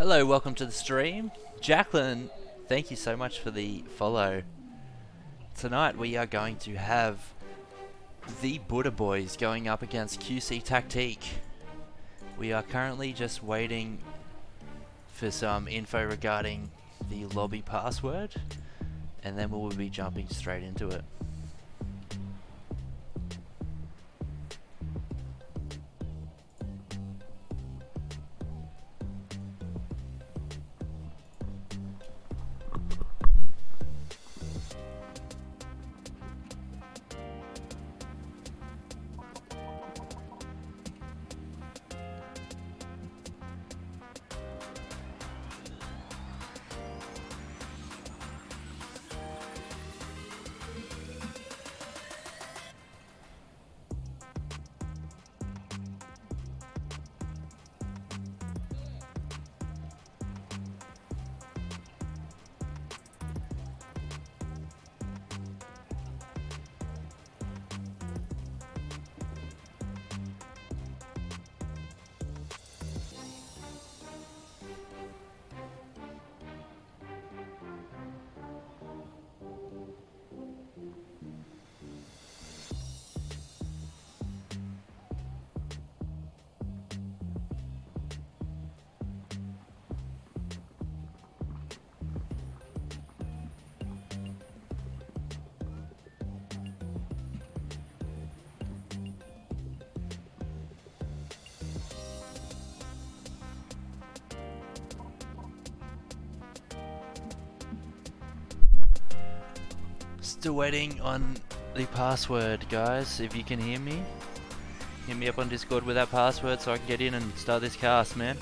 Hello, welcome to the stream. Jacqueline, thank you so much for the follow. Tonight we are going to have the BuddhaBoys going up against QC Tactique. We are currently just waiting for some info regarding the lobby password, and then we will be jumping straight into it. Still waiting on the password, guys. If you can hear me, hit me up on Discord with that password so I can get in and start this cast, man.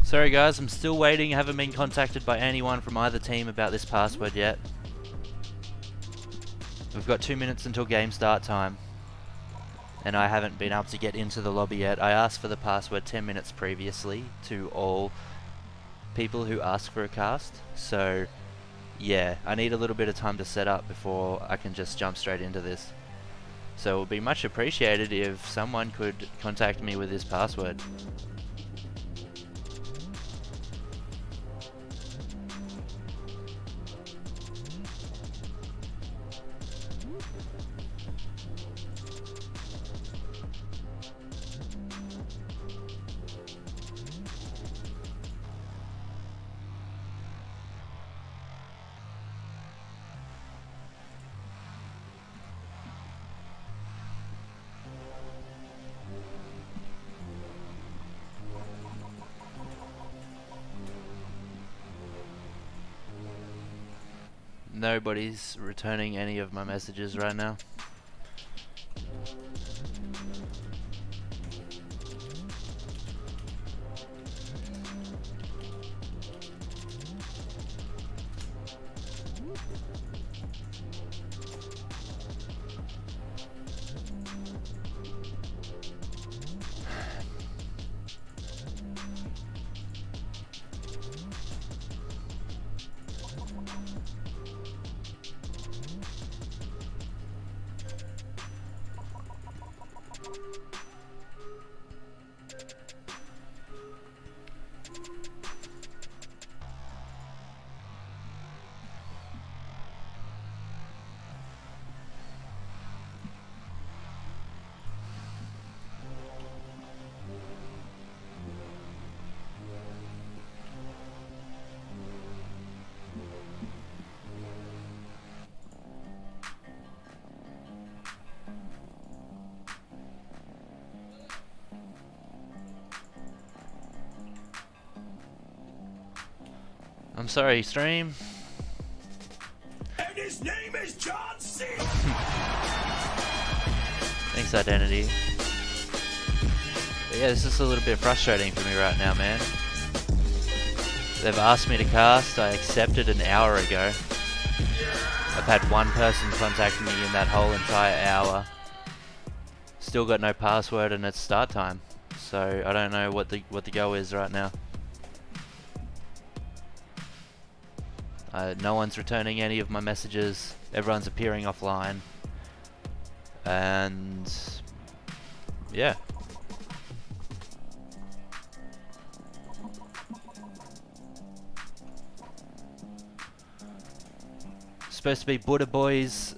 Sorry guys, I'm still waiting. Haven't been contacted by anyone from either team about this password yet. We've got 2 minutes until game start time, and I haven't been able to get into the lobby yet. I asked for the password 10 minutes previously to all people who ask for a cast, so yeah, I need a little bit of time to set up before I can just jump straight into this. So it would be much appreciated if someone could contact me with this password. Nobody's returning any of my messages right now. I'm sorry, stream. And his name is John C. Thanks, Identity. But yeah, this is a little bit frustrating for me right now, man. They've asked me to cast, I accepted an hour ago. I've had one person contact me in that whole entire hour. Still got no password and it's start time. So I don't know what the go is right now. No one's returning any of my messages. Everyone's appearing offline. And yeah. Supposed to be BuddhaBoys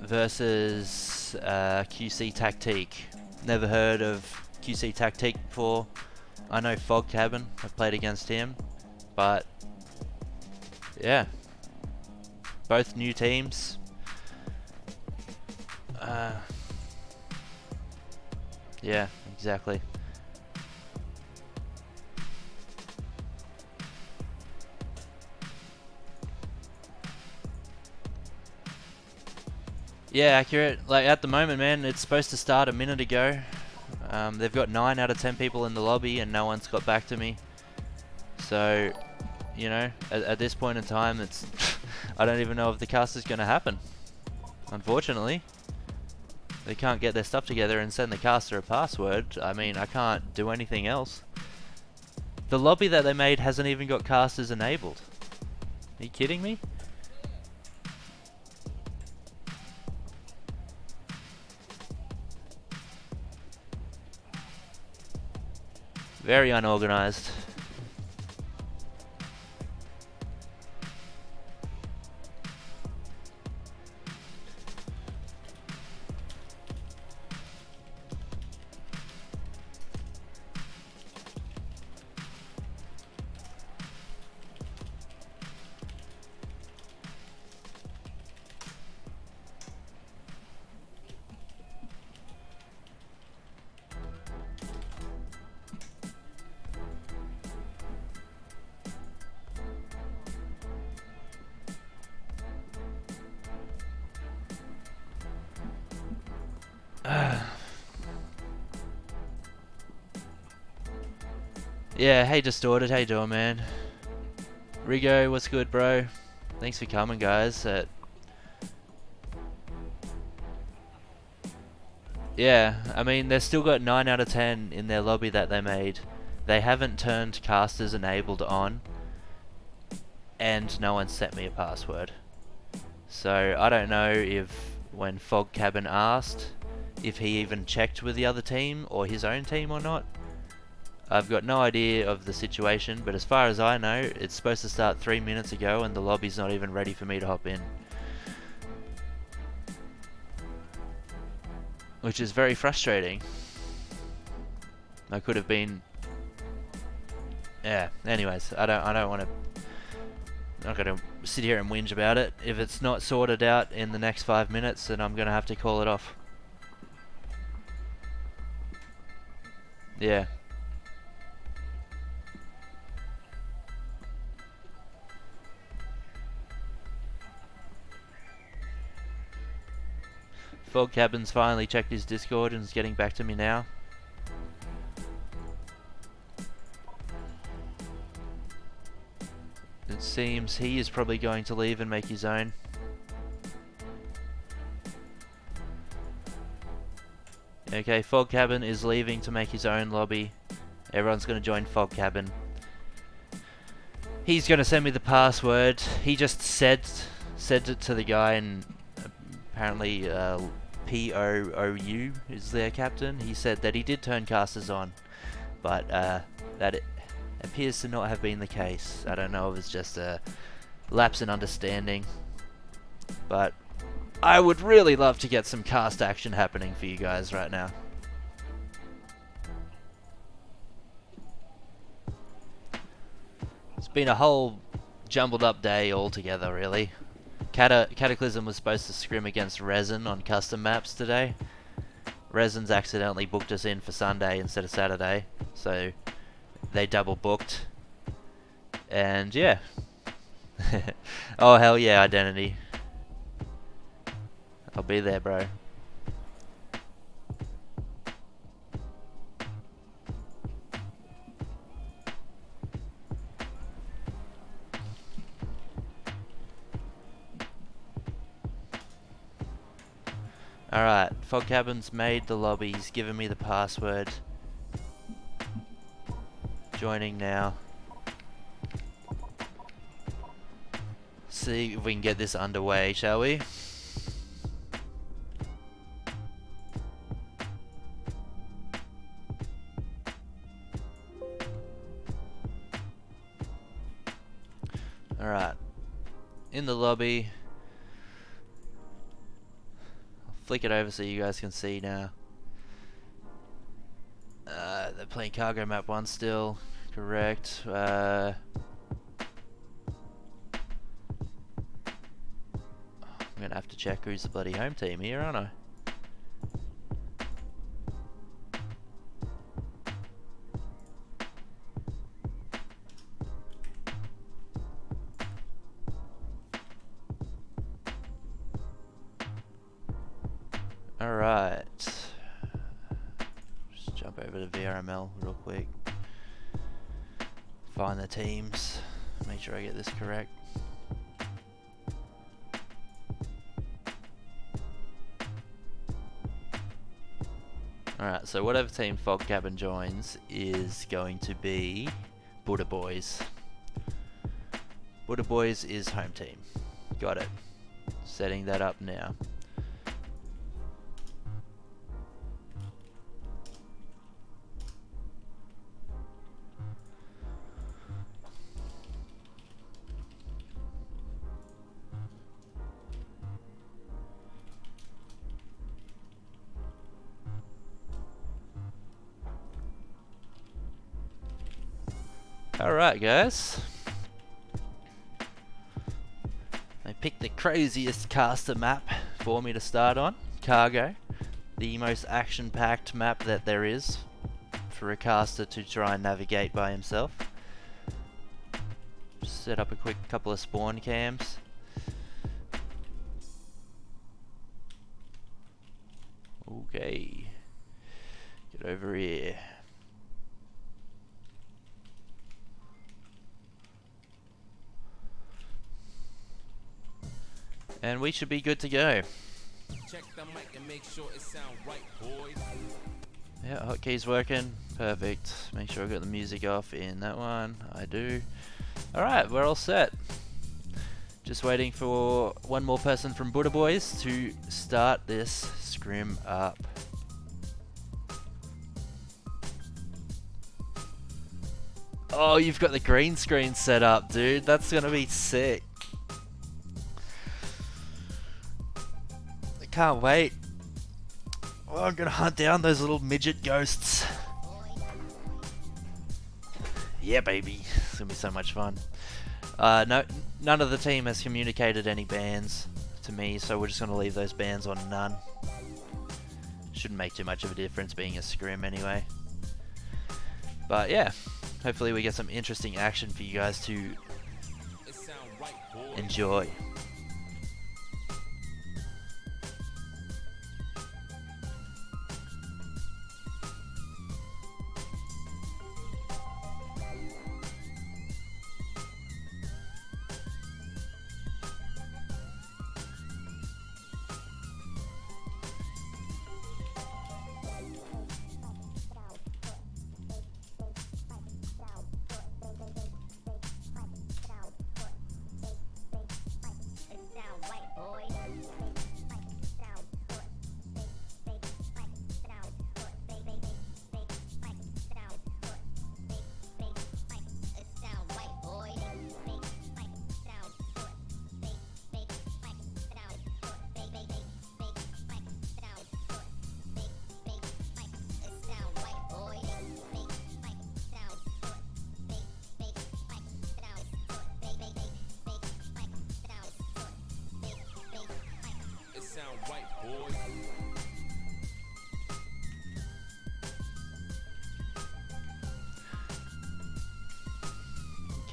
versus QC Tactique. Never heard of QC Tactique before. I know Fog Cabin. I've played against him, but yeah, both new teams. Yeah, exactly. Yeah, accurate. Like at the moment, man, it's supposed to start a minute ago. They've got 9 out of 10 people in the lobby and no one's got back to me. So, you know, at this point in time, it's I don't even know if the cast is going to happen. Unfortunately, they can't get their stuff together and send the caster a password. I mean, I can't do anything else. The lobby that they made hasn't even got casters enabled. Are you kidding me? Very unorganized. Yeah, hey Distorted, how you doing, man? Rigo, what's good, bro? Thanks for coming, guys. Yeah, I mean, they've still got 9 out of 10 in their lobby that they made. They haven't turned casters enabled on, and no one sent me a password. So I don't know if when Fog Cabin asked, if he even checked with the other team or his own team or not. I've got no idea of the situation, but as far as I know, it's supposed to start 3 minutes ago and the lobby's not even ready for me to hop in. Which is very frustrating. I could have been... Yeah, anyways, I don't want to... I'm not going to sit here and whinge about it. If it's not sorted out in the next 5 minutes, then I'm going to have to call it off. Yeah. Fog Cabin's finally checked his Discord and is getting back to me now. It seems he is probably going to leave and make his own. Okay, Fog Cabin is leaving to make his own lobby. Everyone's going to join Fog Cabin. He's going to send me the password. He just said it to the guy, and apparently P-O-O-U is their captain. He said that he did turn casters on, but that it appears to not have been the case. I don't know if it's just a lapse in understanding, but I would really love to get some cast action happening for you guys right now. It's been a whole jumbled up day altogether, really. Cataclysm was supposed to scrim against Resin on custom maps today. Resin's accidentally booked us in for Sunday instead of Saturday, so they double booked. And yeah, Oh hell yeah, Identity. I'll be there, bro. Alright, Fog Cabin's made the lobby, he's given me the password. Joining now. See if we can get this underway, shall we? Alright. In the lobby. I'll flick it over so you guys can see now. They're playing cargo map 1 still. Correct. I'm gonna have to check who's the bloody home team here, aren't I? Alright. Just jump over to VRML real quick. Find the teams. Make sure I get this correct. Alright, so whatever team Fog Cabin joins is going to be BuddhaBoys. BuddhaBoys is home team. Got it. Setting that up now. Alright guys, they picked the craziest caster map for me to start on, Cargo, the most action-packed map that there is for a caster to try and navigate by himself. Set up a quick couple of spawn cams. Okay, get over here. And we should be good to go. Check the mic and make sure it sound right, boys. Yeah, hotkeys working. Perfect. Make sure I got the music off in that one. I do. Alright, we're all set. Just waiting for one more person from BuddhaBoys to start this scrim up. Oh, you've got the green screen set up, dude. That's gonna be sick. Can't wait. Oh, I'm gonna hunt down those little midget ghosts. Yeah, baby. It's gonna be so much fun. No, none of the team has communicated any bans to me, so we're just gonna leave those bans on none. Shouldn't make too much of a difference being a scrim anyway. But yeah, hopefully we get some interesting action for you guys to enjoy.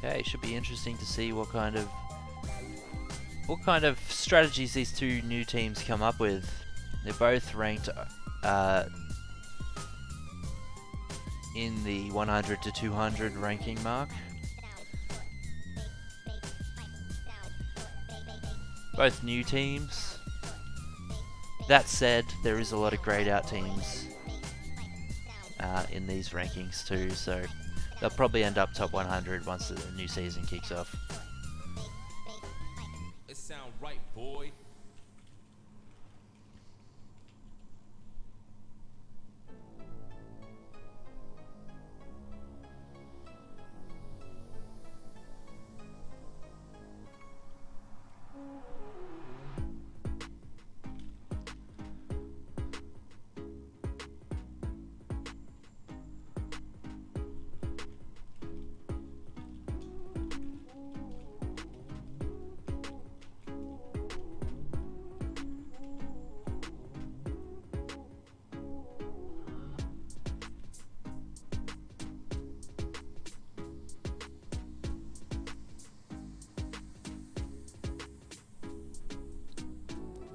Okay, should be interesting to see what kind of what kind of strategies these two new teams come up with. They're both ranked in the 100 to 200 ranking mark. Both new teams. That said, there is a lot of grayed out teams in these rankings too, so they'll probably end up top 100 once the new season kicks off. It sound right, boy.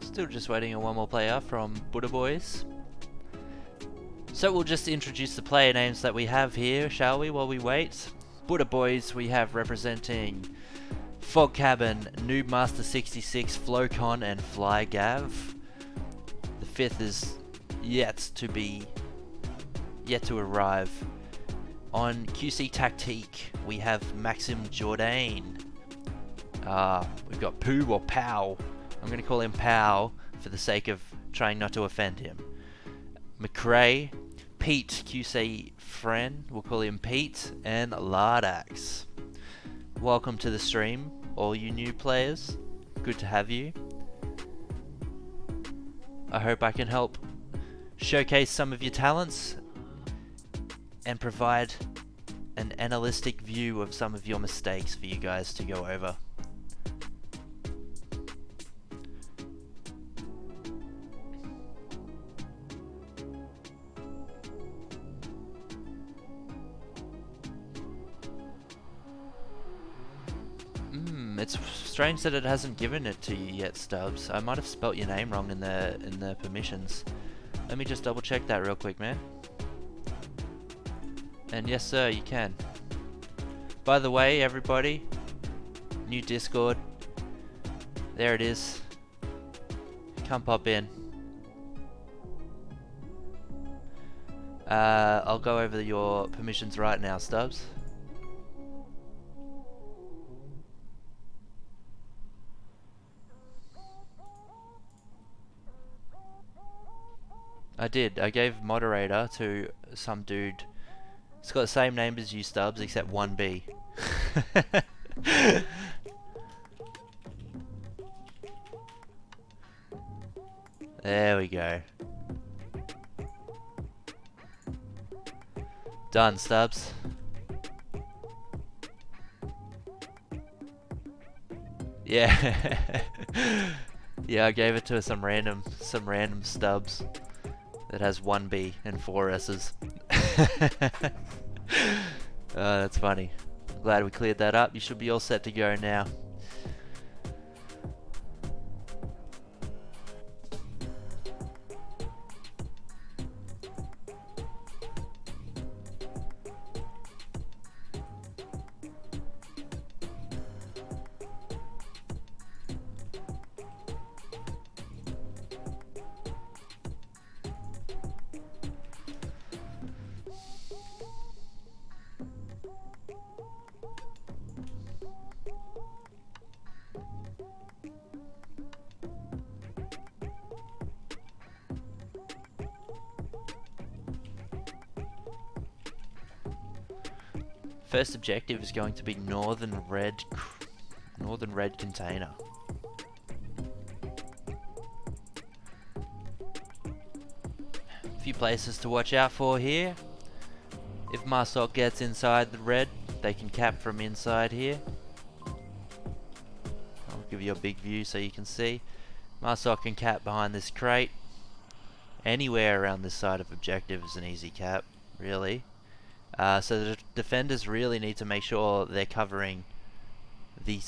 Still just waiting on one more player from BuddhaBoys. So we'll just introduce the player names that we have here, shall we, while we wait? BuddhaBoys we have representing Fog Cabin, Noobmaster 66, Flowcon and FlyGav. The fifth is yet to arrive. On QC Tactique we have Maxim Jourdain. We've got Pooh or Pow. I'm going to call him Pow for the sake of trying not to offend him. McRae, Pete QC Fren, we'll call him Pete, and Lardax. Welcome to the stream, all you new players. Good to have you. I hope I can help showcase some of your talents and provide an analytic view of some of your mistakes for you guys to go over. It's strange that it hasn't given it to you yet, Stubbs. I might have spelt your name wrong in the permissions. Let me just double check that real quick, man. And yes sir, you can. By the way, everybody, new Discord. There it is. Come pop in. I'll go over your permissions right now, Stubbs. I did. I gave moderator to some dude. It's got the same name as you, Stubbs, except 1B. There we go. Done, Stubbs. Yeah. Yeah, I gave it to some random Stubbs that has 1B and 4 S's. That's funny. Glad we cleared that up. You should be all set to go now. First objective is going to be northern red container. A few places to watch out for here. If Marsok gets inside the red, they can cap from inside here. I'll give you a big view so you can see. Marsok can cap behind this crate. Anywhere around this side of objective is an easy cap, really. So the defenders really need to make sure they're covering the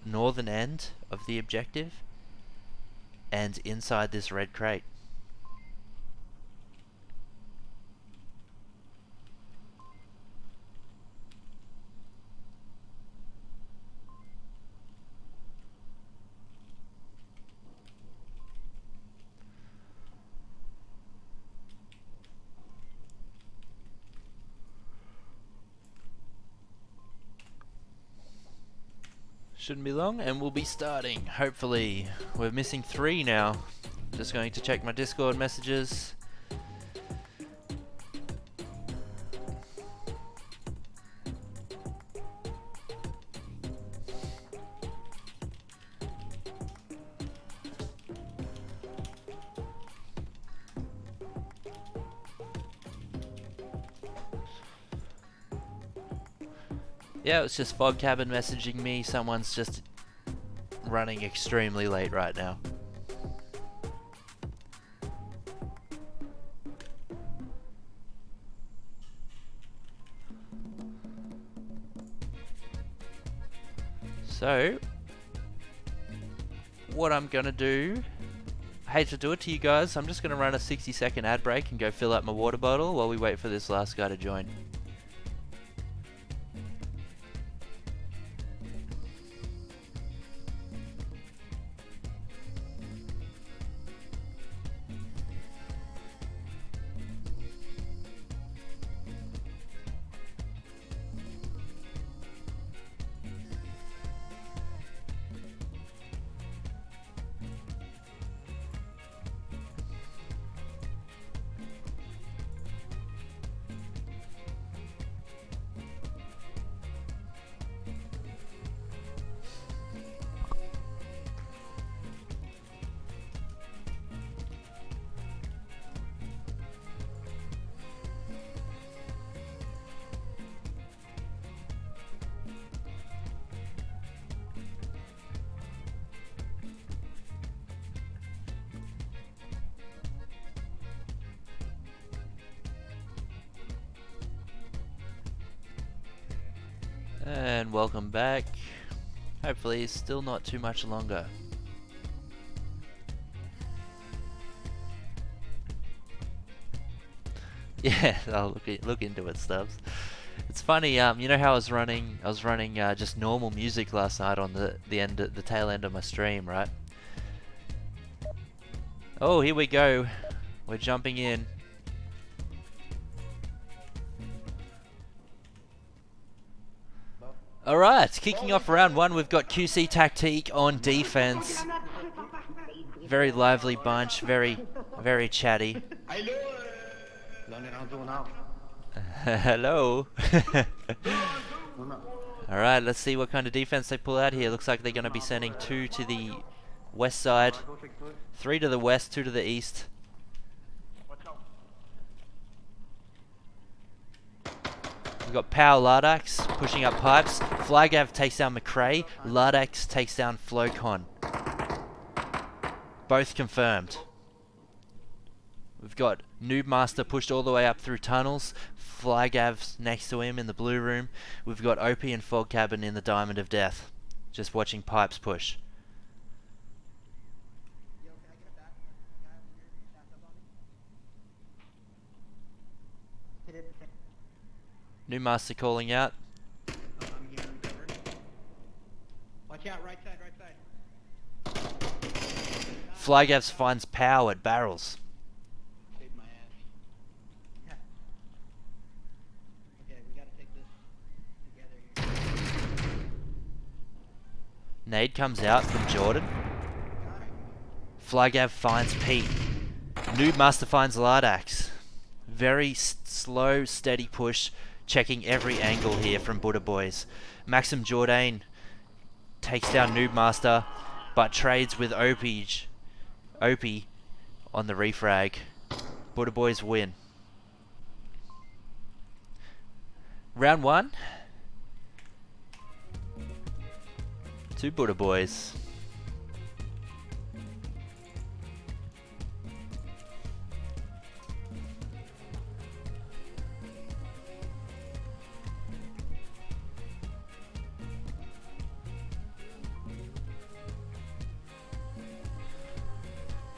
northern end of the objective and inside this red crate. Shouldn't be long, and we'll be starting, hopefully. We're missing 3 now. Just going to check my Discord messages. Yeah, it's just Fog Cabin messaging me. Someone's just running extremely late right now. So, what I'm gonna do, I hate to do it to you guys, I'm just gonna run a 60-second ad break and go fill up my water bottle while we wait for this last guy to join. And welcome back. Hopefully it's still not too much longer. Yeah, I'll look into it, Stubbs. It's funny, you know how I was running just normal music last night on the tail end of my stream, right? Oh, here we go. We're jumping in. Alright, kicking off round 1, we've got QC Tactique on defense. Very lively bunch, very chatty. Hello. Alright, let's see what kind of defense they pull out here. Looks like they're going to be sending 2 to the west side, 3 to the west, 2 to the east. We've got Power Lardax pushing up pipes. Flygav takes down McRae. Lardax takes down Flocon. Both confirmed. We've got Noob Master pushed all the way up through tunnels. Flygav's next to him in the blue room. We've got OP and Fog Cabin in the Diamond of Death. Just watching pipes push. New Master calling out. Watch out, right side. Flygavs finds power at barrels. Save my ass. Okay, we gotta take this together here. Nade comes out from Jordan. Flygav finds Pete. Noob Master finds Lardax. Very slow, steady push. Checking every angle here from BuddhaBoys. Maxim Jourdain takes down Noob Master, but trades with Opie on the refrag. BuddhaBoys win. Round 1. 2 BuddhaBoys.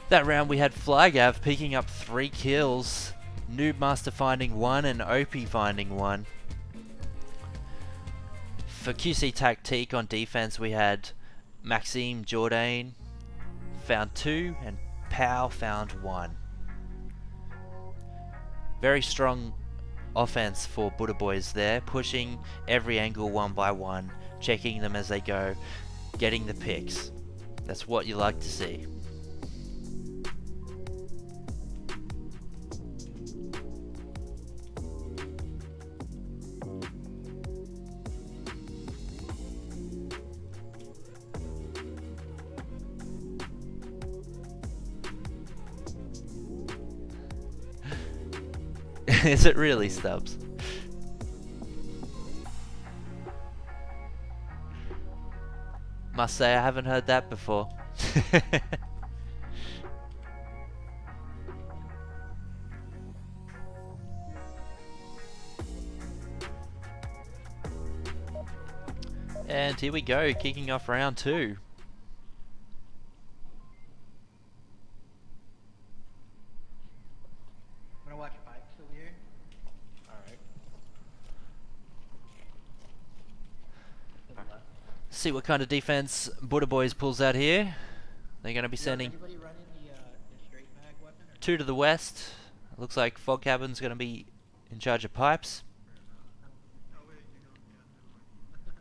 That round we had Flygav picking up 3 kills, Noobmaster finding 1 and Opie finding 1. For QC Tactique on defense we had Maxime Jourdain found 2 and Pow found 1. Very strong offense for BuddhaBoys there, pushing every angle one by one, checking them as they go, getting the picks. That's what you like to see. Is it really, Stubbs? Must say I haven't heard that before. And here we go, kicking off round 2. I'm gonna watch pipes over here. Alright. To the left. See what kind of defense BuddhaBoys pulls out here. They're going to be Yo, sending anybody running the straight mag weapon? Or 2 to the west. Looks like Fog Cabin's going to be in charge of pipes. Oh, wait, you go. Yeah, never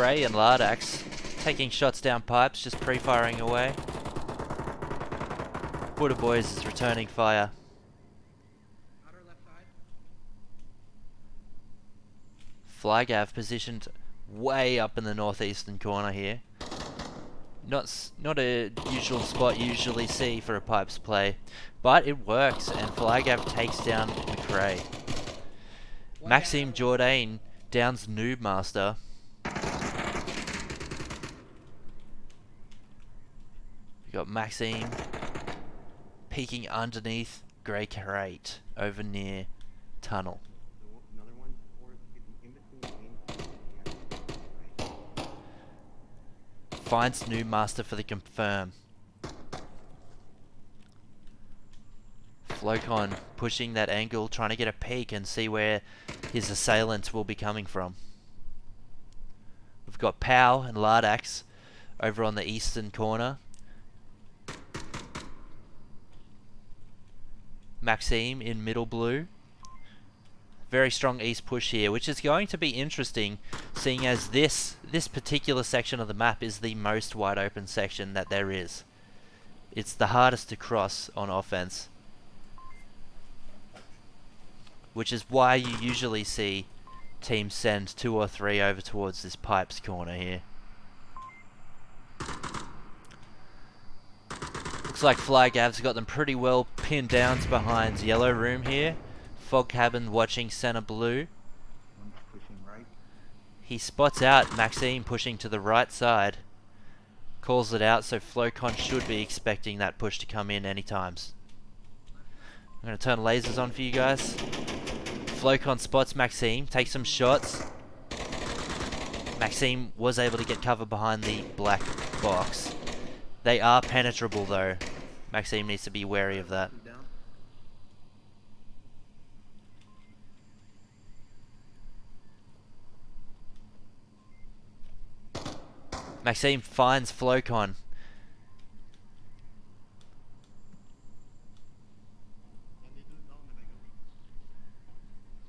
mind. McRae and Lardax taking shots down pipes, just pre-firing away. BuddhaBoys is returning fire. Outer left side. Flygav positioned way up in the northeastern corner here. Not a usual spot you usually see for a pipes play, but it works, and Flygav takes down McRae. Maxime Jourdain downs Noobmaster. We got Maxime peeking underneath Grey Crate over near tunnel. Another one, or in between Finds Noobmaster for the confirm. Flocon pushing that angle, trying to get a peek and see where his assailant will be coming from. We've got Pow and Lardax over on the eastern corner. Maxime in middle blue. Very strong east push here, which is going to be interesting, seeing as this particular section of the map is the most wide open section that there is. It's the hardest to cross on offense, which is why you usually see teams send 2 or 3 over towards this pipes corner here. Looks like Flygav's got them pretty well pinned down behind yellow room here. Fog Cabin watching center blue. one's pushing right. He spots out Maxime pushing to the right side. Calls it out, so Flocon should be expecting that push to come in any times. I'm going to turn lasers on for you guys. Flocon spots Maxime, takes some shots. Maxime was able to get cover behind the black box. They are penetrable though. Maxime needs to be wary of that. Down. Maxime finds Flocon.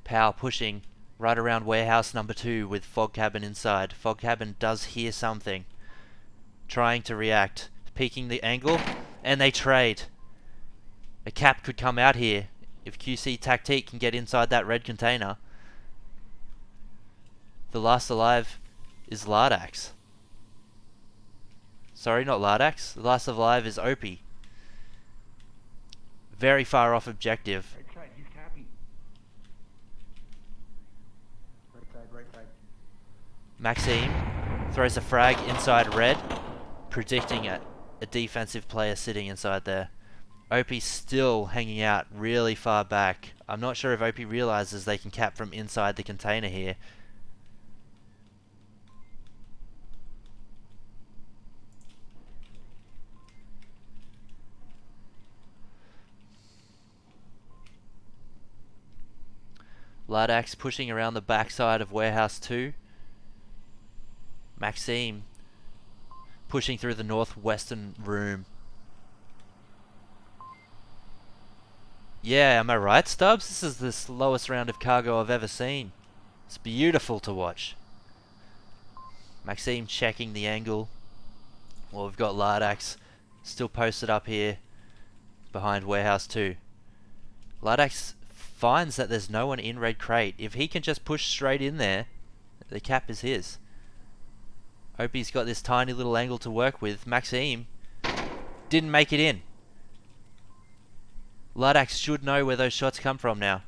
Pow pushing right around warehouse number 2 with Fog Cabin inside. Fog Cabin does hear something. Trying to react. Peeking the angle. And they trade. A cap could come out here if QC Tactique can get inside that red container. The last alive is Lardax. Sorry, not Lardax. The last alive is Opie. Very far off objective. Right side, he's capping. Right side. Maxime throws a frag inside red, predicting a defensive player sitting inside there. Opie's still hanging out really far back. I'm not sure if Opie realizes they can cap from inside the container here. Lardax pushing around the backside of Warehouse 2. Maxime pushing through the northwestern room. Yeah, am I right, Stubbs? This is the slowest round of cargo I've ever seen. It's beautiful to watch. Maxime checking the angle. Well, we've got Lardax still posted up here behind Warehouse 2. Lardax finds that there's no one in red crate. If he can just push straight in there, the cap is his. Opie's got this tiny little angle to work with. Maxime didn't make it in. Lardax should know where those shots come from now.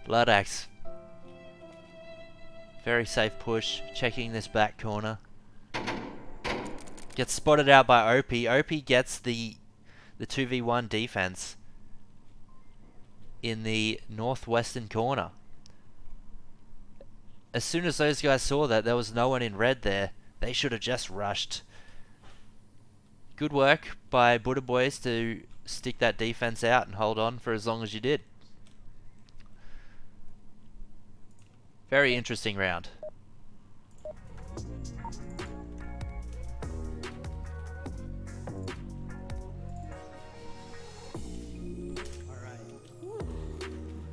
Lardax. Very safe push. Checking this back corner. Gets spotted out by Opie. Opie gets the 2v1 defense in the northwestern corner. As soon as those guys saw that there was no one in red there, they should have just rushed. Good work by BuddhaBoys to stick that defense out and hold on for as long as you did. Very interesting round.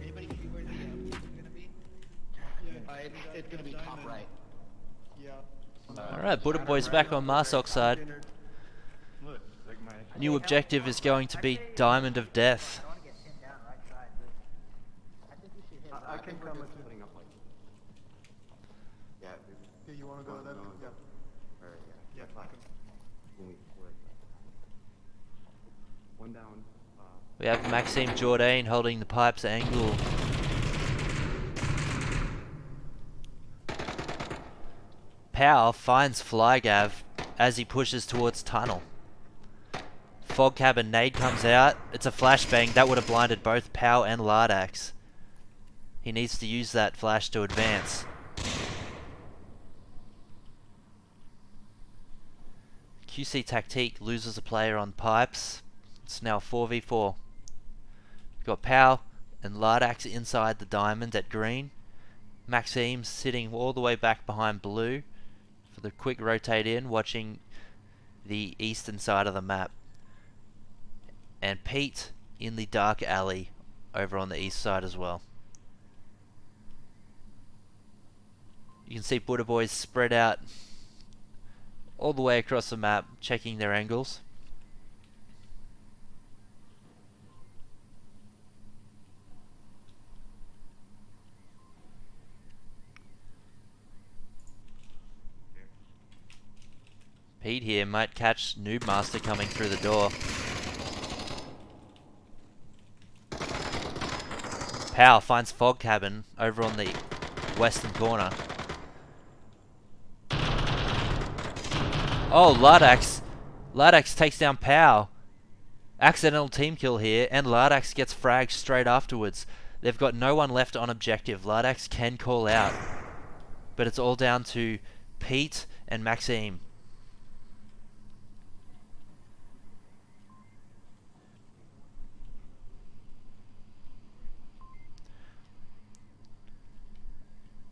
Anybody see where the is gonna be? It's gonna be top right. Yeah. Alright, BuddhaBoys back on Marsok's side. Look, like my. New objective is going to be Diamond of Death. I want to get pinned down right side, but I think we should hit I can come with putting up like. Yeah. Yeah, you wanna go then? Yeah. Alright, yeah. Yeah. That's fine. When we work. One down. We have Maxime Jourdain holding the pipes angle. Powell finds Flygav as he pushes towards tunnel. Fog cabin nade comes out. It's a flashbang. That would have blinded both Powell and Lardax. He needs to use that flash to advance. QC Tactique loses a player on pipes. It's now 4v4. We've got Powell and Lardax inside the diamond at green. Maxime sitting all the way back behind blue for the quick rotate in, watching the eastern side of the map. And Pete in the dark alley over on the east side as well. You can see BuddhaBoys spread out all the way across the map, checking their angles. Pete here might catch Noob Master coming through the door. Powell finds Fog Cabin over on the western corner. Oh, Lardax. Lardax takes down Powell. Accidental team kill here, and Lardax gets fragged straight afterwards. They've got no one left on objective. Lardax can call out. But it's all down to Pete and Maxime.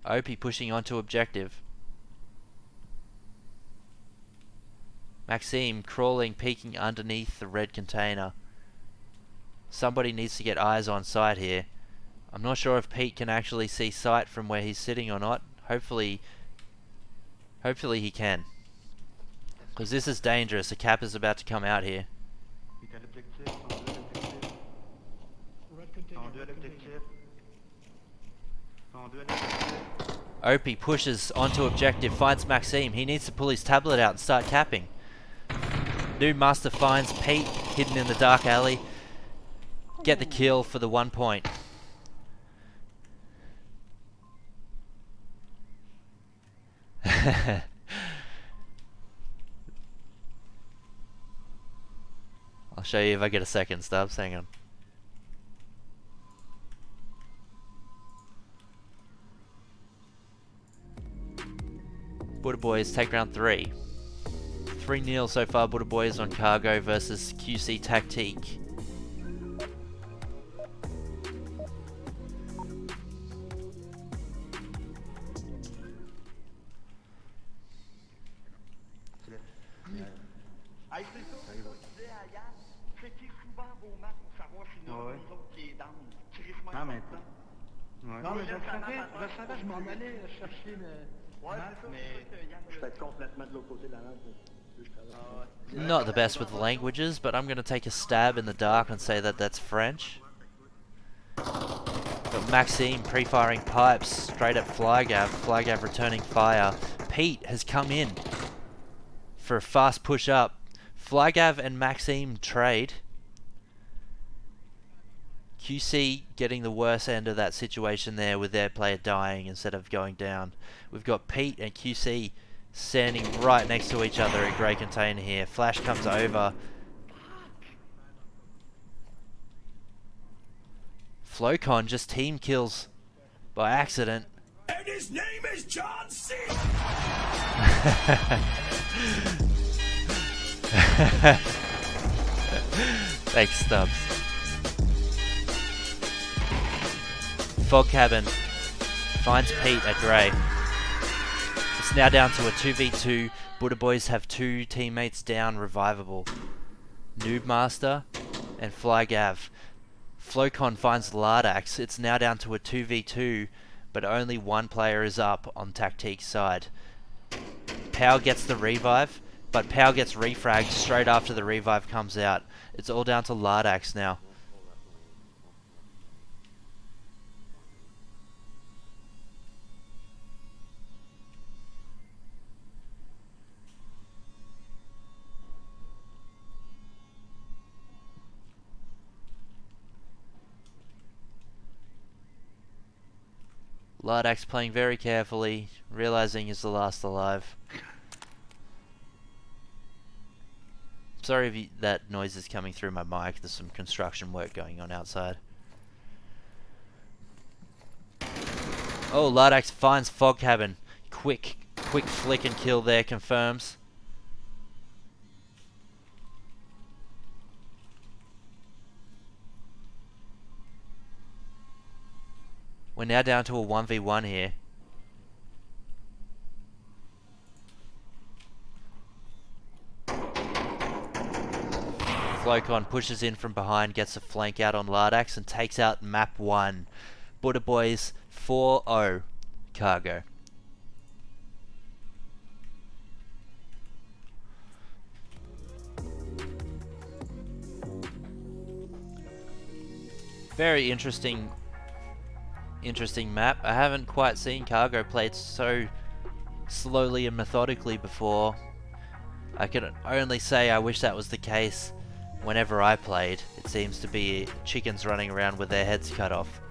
Opie pushing onto objective. Maxime crawling, peeking underneath the red container. Somebody needs to get eyes on sight here. I'm not sure if Pete can actually see sight from where he's sitting or not. Hopefully he can. Because this is dangerous. A cap is about to come out here. You got objective. Red container. On deux objectif. On deux objectif. Opie pushes onto objective, finds Maxime. He needs to pull his tablet out and start capping. Noob Master finds Pete hidden in the dark alley. Get the kill for the 1 point. I'll show you if I get a second, Stubbs. Hang on. BuddhaBoys take round 3. 3-0 so far, BuddhaBoys on Cargo versus QC Tactique. Hey, c'est ça, ce qu'on disait à Yann. Checkez souvent vos maps pour savoir si l'un Ouais. des autres qui est down. Crissement Non, mais- important. Ouais. Non, mais je je m'en allais chercher le Ouais, map, c'est ça, mais c'est ça que Yann Je peux être complètement de l'autre côté de la map. Not the best with languages, but I'm going to take a stab in the dark and say that that's French. But Maxime pre-firing pipes straight at Flygav. Flygav returning fire. Pete has come in for a fast push up. Flygav and Maxime trade. QC getting the worst end of that situation there with their player dying instead of going down. We've got Pete and QC standing right next to each other in grey container here. Flash comes over. Flocon just team kills by accident. And his name is John C. Thanks, Stubbs. Fog Cabin finds Pete at grey. It's now down to a 2v2. BuddhaBoys have 2 teammates down, revivable. Noobmaster and Flygav. Flocon finds Lardax. It's now down to a 2v2, but only one player is up on Tactique's side. Pow gets the revive, but Pow gets refragged straight after the revive comes out. It's all down to Lardax now. Lardax playing very carefully, realizing he's the last alive. Sorry if that noise is coming through my mic. There's some construction work going on outside. Oh, Lardax finds Fog Cabin. Quick flick and kill there confirms. We're now down to a 1v1 here. Flocon pushes in from behind, gets a flank out on Lardax and takes out map 1. BuddhaBoys 4-0 Cargo. Very interesting map. I haven't quite seen Cargo played so slowly and methodically before. I can only say I wish that was the case whenever I played. It seems to be chickens running around with their heads cut off.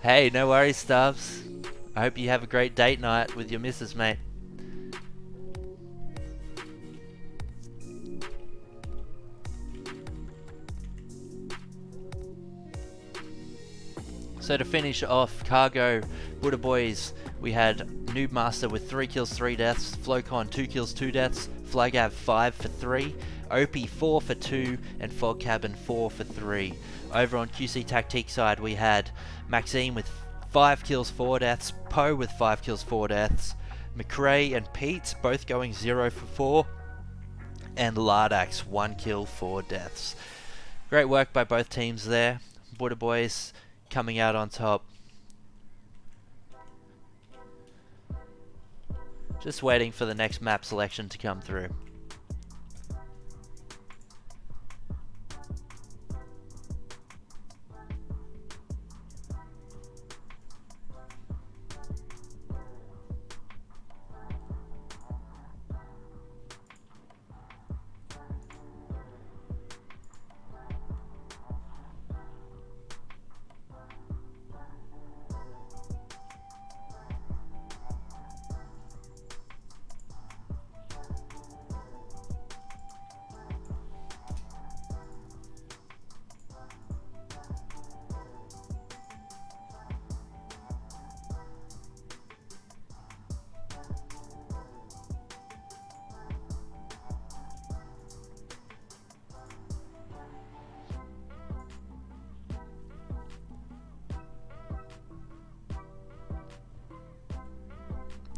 Hey, no worries, Stubbs. I hope you have a great date night with your missus, mate. So to finish off Cargo, BuddhaBoys, we had Noobmaster with 3 kills, 3 deaths, Flocon 2 kills, 2 deaths, Flygav 5 for 3, Opie 4 for 2, and Fog Cabin 4 for 3. Over on QC Tactique side, we had Maxime with 5 kills, 4 deaths, Poe with 5 kills, 4 deaths, McRae and Pete both going 0 for 4, and Lardax 1 kill, 4 deaths. Great work by both teams there. BuddhaBoys coming out on top. Just waiting for the next map selection to come through.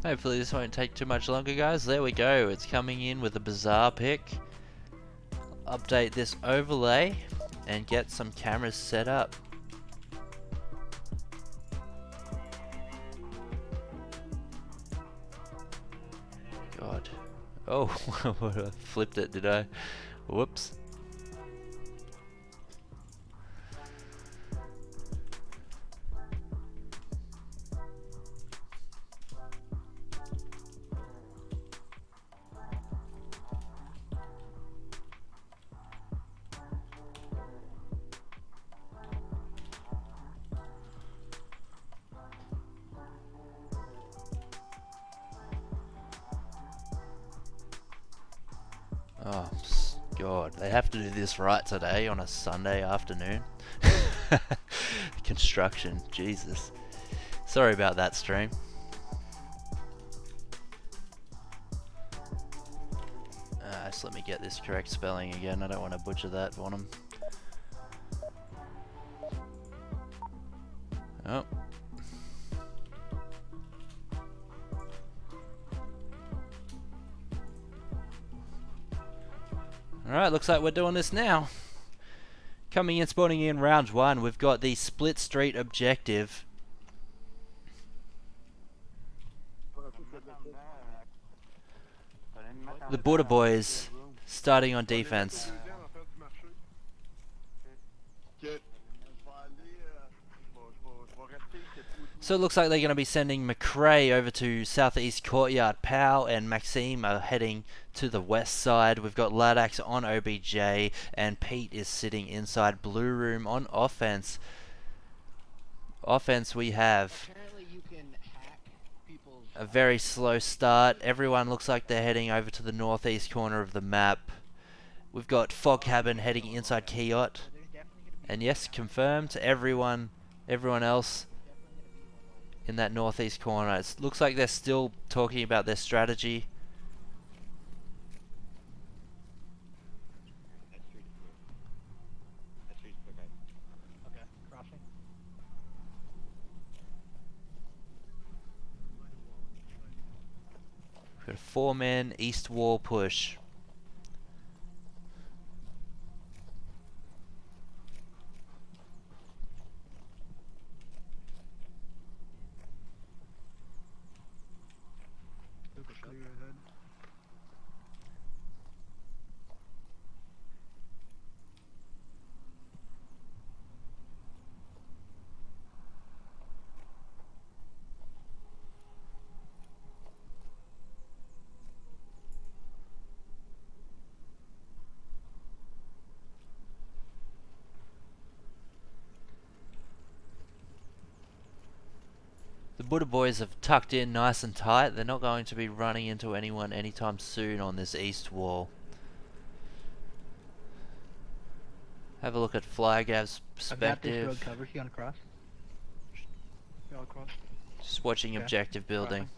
Hopefully this won't take too much longer, guys. There we go. It's coming in with a bizarre pick. Update this overlay and get some cameras set up. God. Oh, I flipped it, did I? Whoops. Oh, God, they have to do this right today on a Sunday afternoon. Construction, Jesus. Sorry about that, stream. Just let me get this correct spelling again. I don't want to butcher that on them. Oh. Alright, looks like we're doing this now. Coming in, spawning in round 1, we've got the split street objective. The BuddhaBoys starting on defense. So it looks like they're going to be sending McRae over to southeast courtyard. Powell and Maxime are heading to the west side. We've got Ladax on OBJ and Pete is sitting inside blue room on offense. Offense, we have a very slow start. Everyone looks like they're heading over to the northeast corner of the map. We've got Fog Cabin heading inside Keyot. And yes, confirmed, everyone else in that northeast corner. It looks like they're still talking about their strategy. Okay, crossing. We've got a 4-man east wall push. Clear ahead. The BuddhaBoys have tucked in nice and tight. They're not going to be running into anyone anytime soon on this east wall. Have a look at Flygav's I've got this road perspective. covered. You gonna cross? Yeah, I'll cross. Just watching Okay. objective building.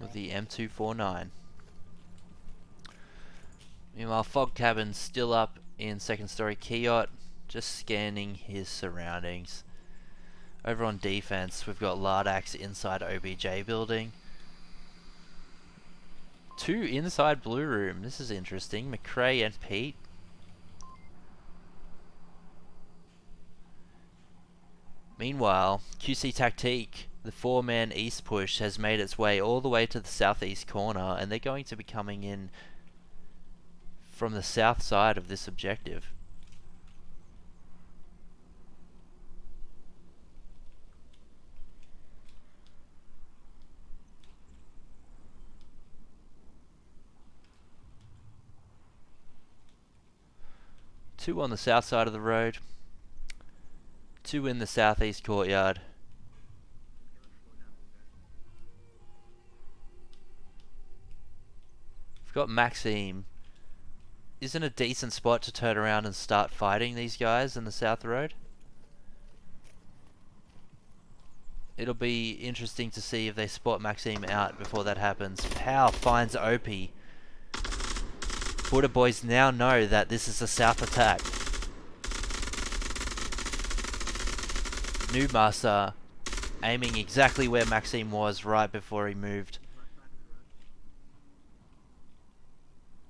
With the M249. Meanwhile, Fog Cabin's still up in second story Keyot, just scanning his surroundings. Over on defense, we've got Lardax inside OBJ building. 2 inside blue room. This is interesting. McRae and Pete. Meanwhile, QC Tactique, the 4-man east push, has made its way all the way to the southeast corner, and they're going to be coming in from the south side of this objective. Two on the south side of the road. 2 in the southeast courtyard. We've got Maxime. Isn't a decent spot to turn around and start fighting these guys in the south road? It'll be interesting to see if they spot Maxime out before that happens. Powell finds Opie. BuddhaBoys now know that this is a south attack. Noobmaster aiming exactly where Maxime was right before he moved.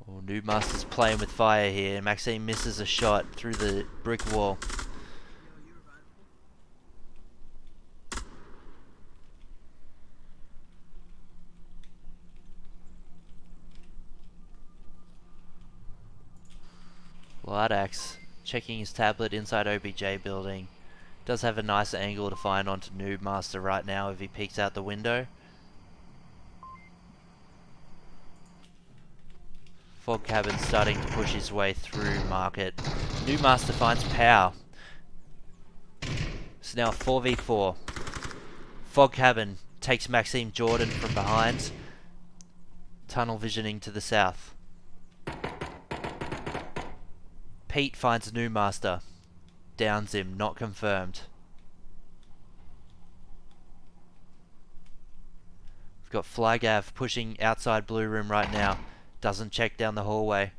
Oh, Noobmaster's playing with fire here. Maxime misses a shot through the brick wall. Lardax checking his tablet inside OBJ building. Does have a nice angle to find onto Noobmaster right now if he peeks out the window. Fog Cabin starting to push his way through Market. Noobmaster finds Pow. It's now a 4v4. Fog Cabin takes Maxime Jordan from behind. Tunnel visioning to the south. Pete finds Noobmaster. Downs him, not confirmed. We've got Flygav pushing outside Blue Room right now. Doesn't check down the hallway.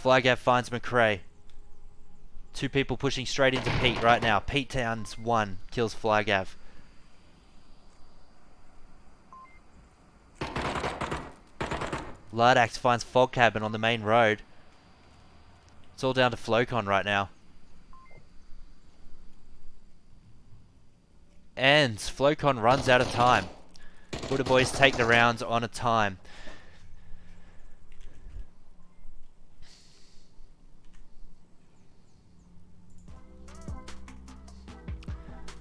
Flygav finds McRae. Two people pushing straight into Pete right now. Pete Towns 1 kills Flygav. Lardax finds Fog Cabin on the main road. It's all down to Flocon right now. And Flocon runs out of time. BuddhaBoys take the rounds on a time.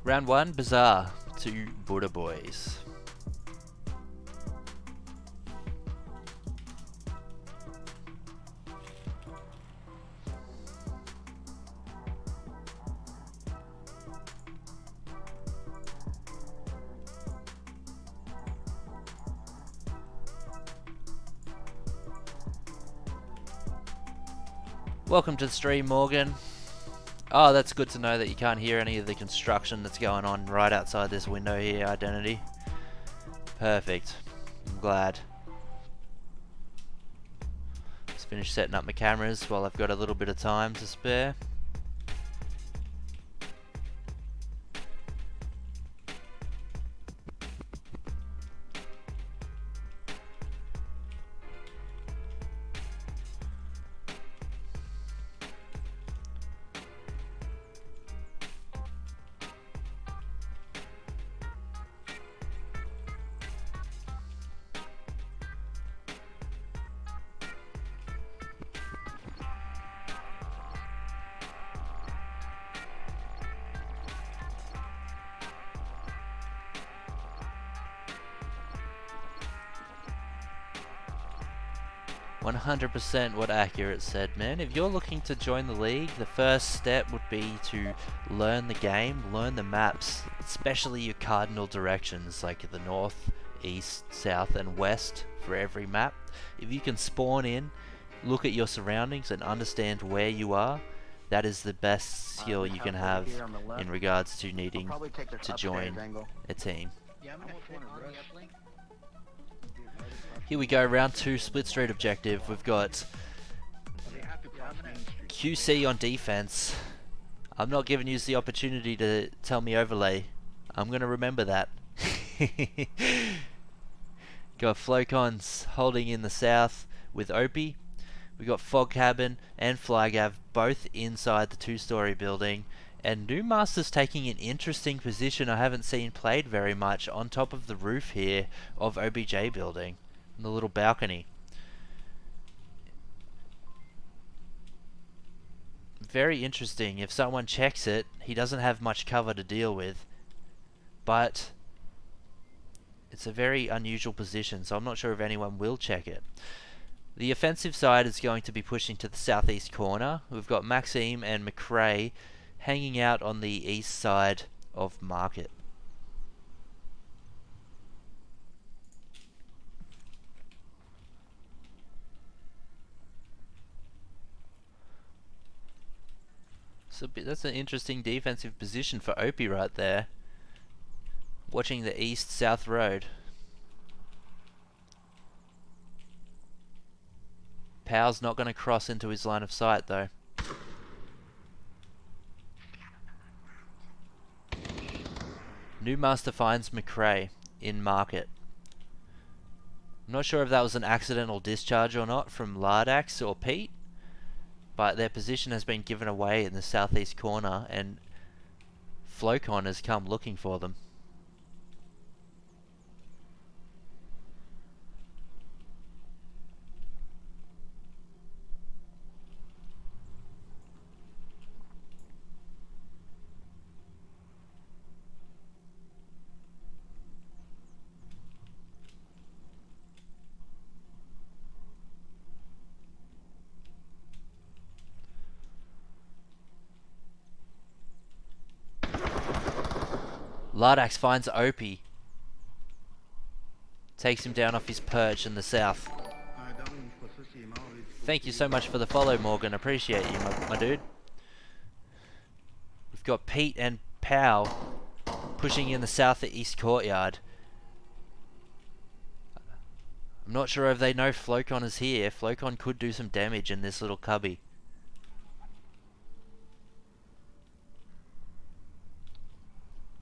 Round 1, Bizarre to BuddhaBoys. Welcome to the stream, Morgan. Oh, that's good to know that you can't hear any of the construction that's going on right outside this window here, Identity. Perfect. I'm glad. Let's finish setting up my cameras while I've got a little bit of time to spare. %, what Accurate said, man. If you're looking to join the league, the first step would be to learn the game, learn the maps, especially your cardinal directions, like the north, east, south, and west for every map. If you can spawn in, look at your surroundings, and understand where you are, that is the best skill you can have in regards to needing to join a team. Yeah, I'm gonna hit on the uplink. Here we go, round 2, split street objective. We've got QC on defense. I'm not giving you the opportunity to tell me overlay. I'm going to remember that. Got Flocons holding in the south with Opie. We got Fog Cabin and Flygav both inside the 2-story building. And Noobmaster's taking an interesting position I haven't seen played very much on top of the roof here of OBJ building. The little balcony. Very interesting. If someone checks it, he doesn't have much cover to deal with, but it's a very unusual position, so I'm not sure if anyone will check it. The offensive side is going to be pushing to the southeast corner. We've got Maxime and McRae hanging out on the east side of Market. So that's an interesting defensive position for Opie right there. Watching the east-south road. Pow's not going to cross into his line of sight though. New master finds McRae in market. I'm not sure if that was an accidental discharge or not from Lardax or Pete, but their position has been given away in the southeast corner and Flocon has come looking for them. Lardax finds Opie. Takes him down off his perch in the south. Thank you so much for the follow, Morgan. Appreciate you, my dude. We've got Pete and Pow pushing in the southeast courtyard. I'm not sure if they know Flocon is here. Flocon could do some damage in this little cubby.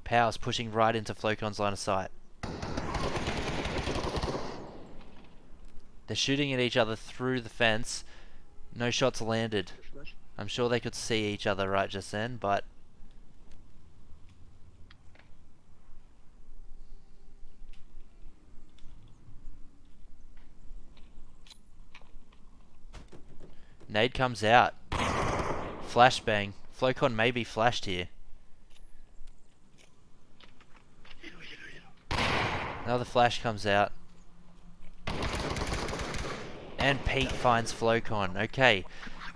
Pow's pushing right into Flocon's line of sight. They're shooting at each other through the fence. No shots landed. I'm sure they could see each other right just then, but... Nade comes out. Flashbang. Flocon may be flashed here. Another flash comes out. And Pete finds Flocon. Okay.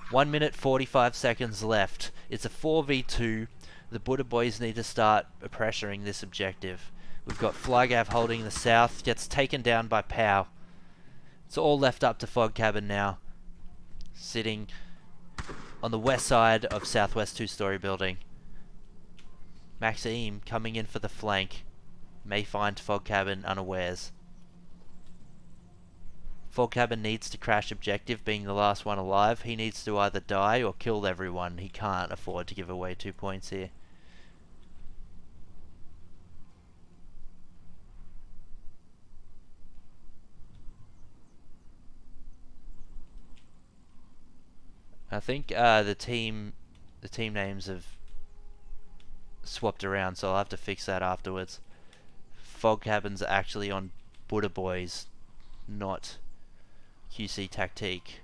1 minute 45 seconds left. It's a 4v2. The BuddhaBoys need to start pressuring this objective. We've got Flygav holding the south. Gets taken down by Pow. It's all left up to Fog Cabin now. Sitting on the west side of Southwest 2-story building. Maxime coming in for the flank. May find Fog Cabin unawares. Fog Cabin needs to crash objective, being the last one alive. He needs to either die or kill everyone. He can't afford to give away 2 points here. I think the team names have swapped around, so I'll have to fix that afterwards. Fog Cabin's actually on BuddhaBoys, not QC Tactique.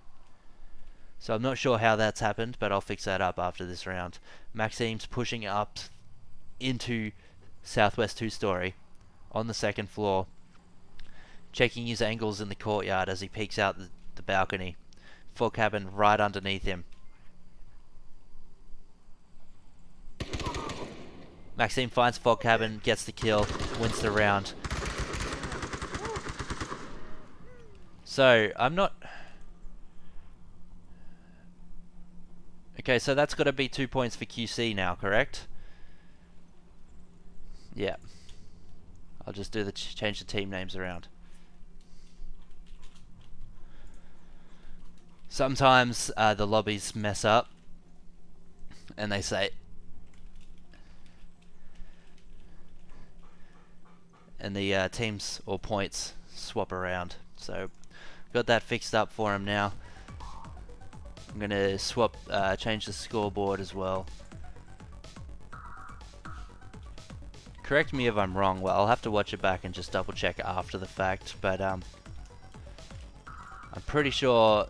So I'm not sure how that's happened, but I'll fix that up after this round. Maxime's pushing up into Southwest 2-story on the second floor, checking his angles in the courtyard as he peeks out the balcony. Fog Cabin right underneath him. Maxime finds Fog Cabin, gets the kill, wins the round. So, I'm not... Okay, so that's got to be 2 points for QC now, correct? Yeah. I'll just do the change the team names around. Sometimes the lobbies mess up and they say... And the teams or points swap around. So, got that fixed up for him now. I'm going to change the scoreboard as well. Correct me if I'm wrong. Well, I'll have to watch it back and just double check after the fact. But I'm pretty sure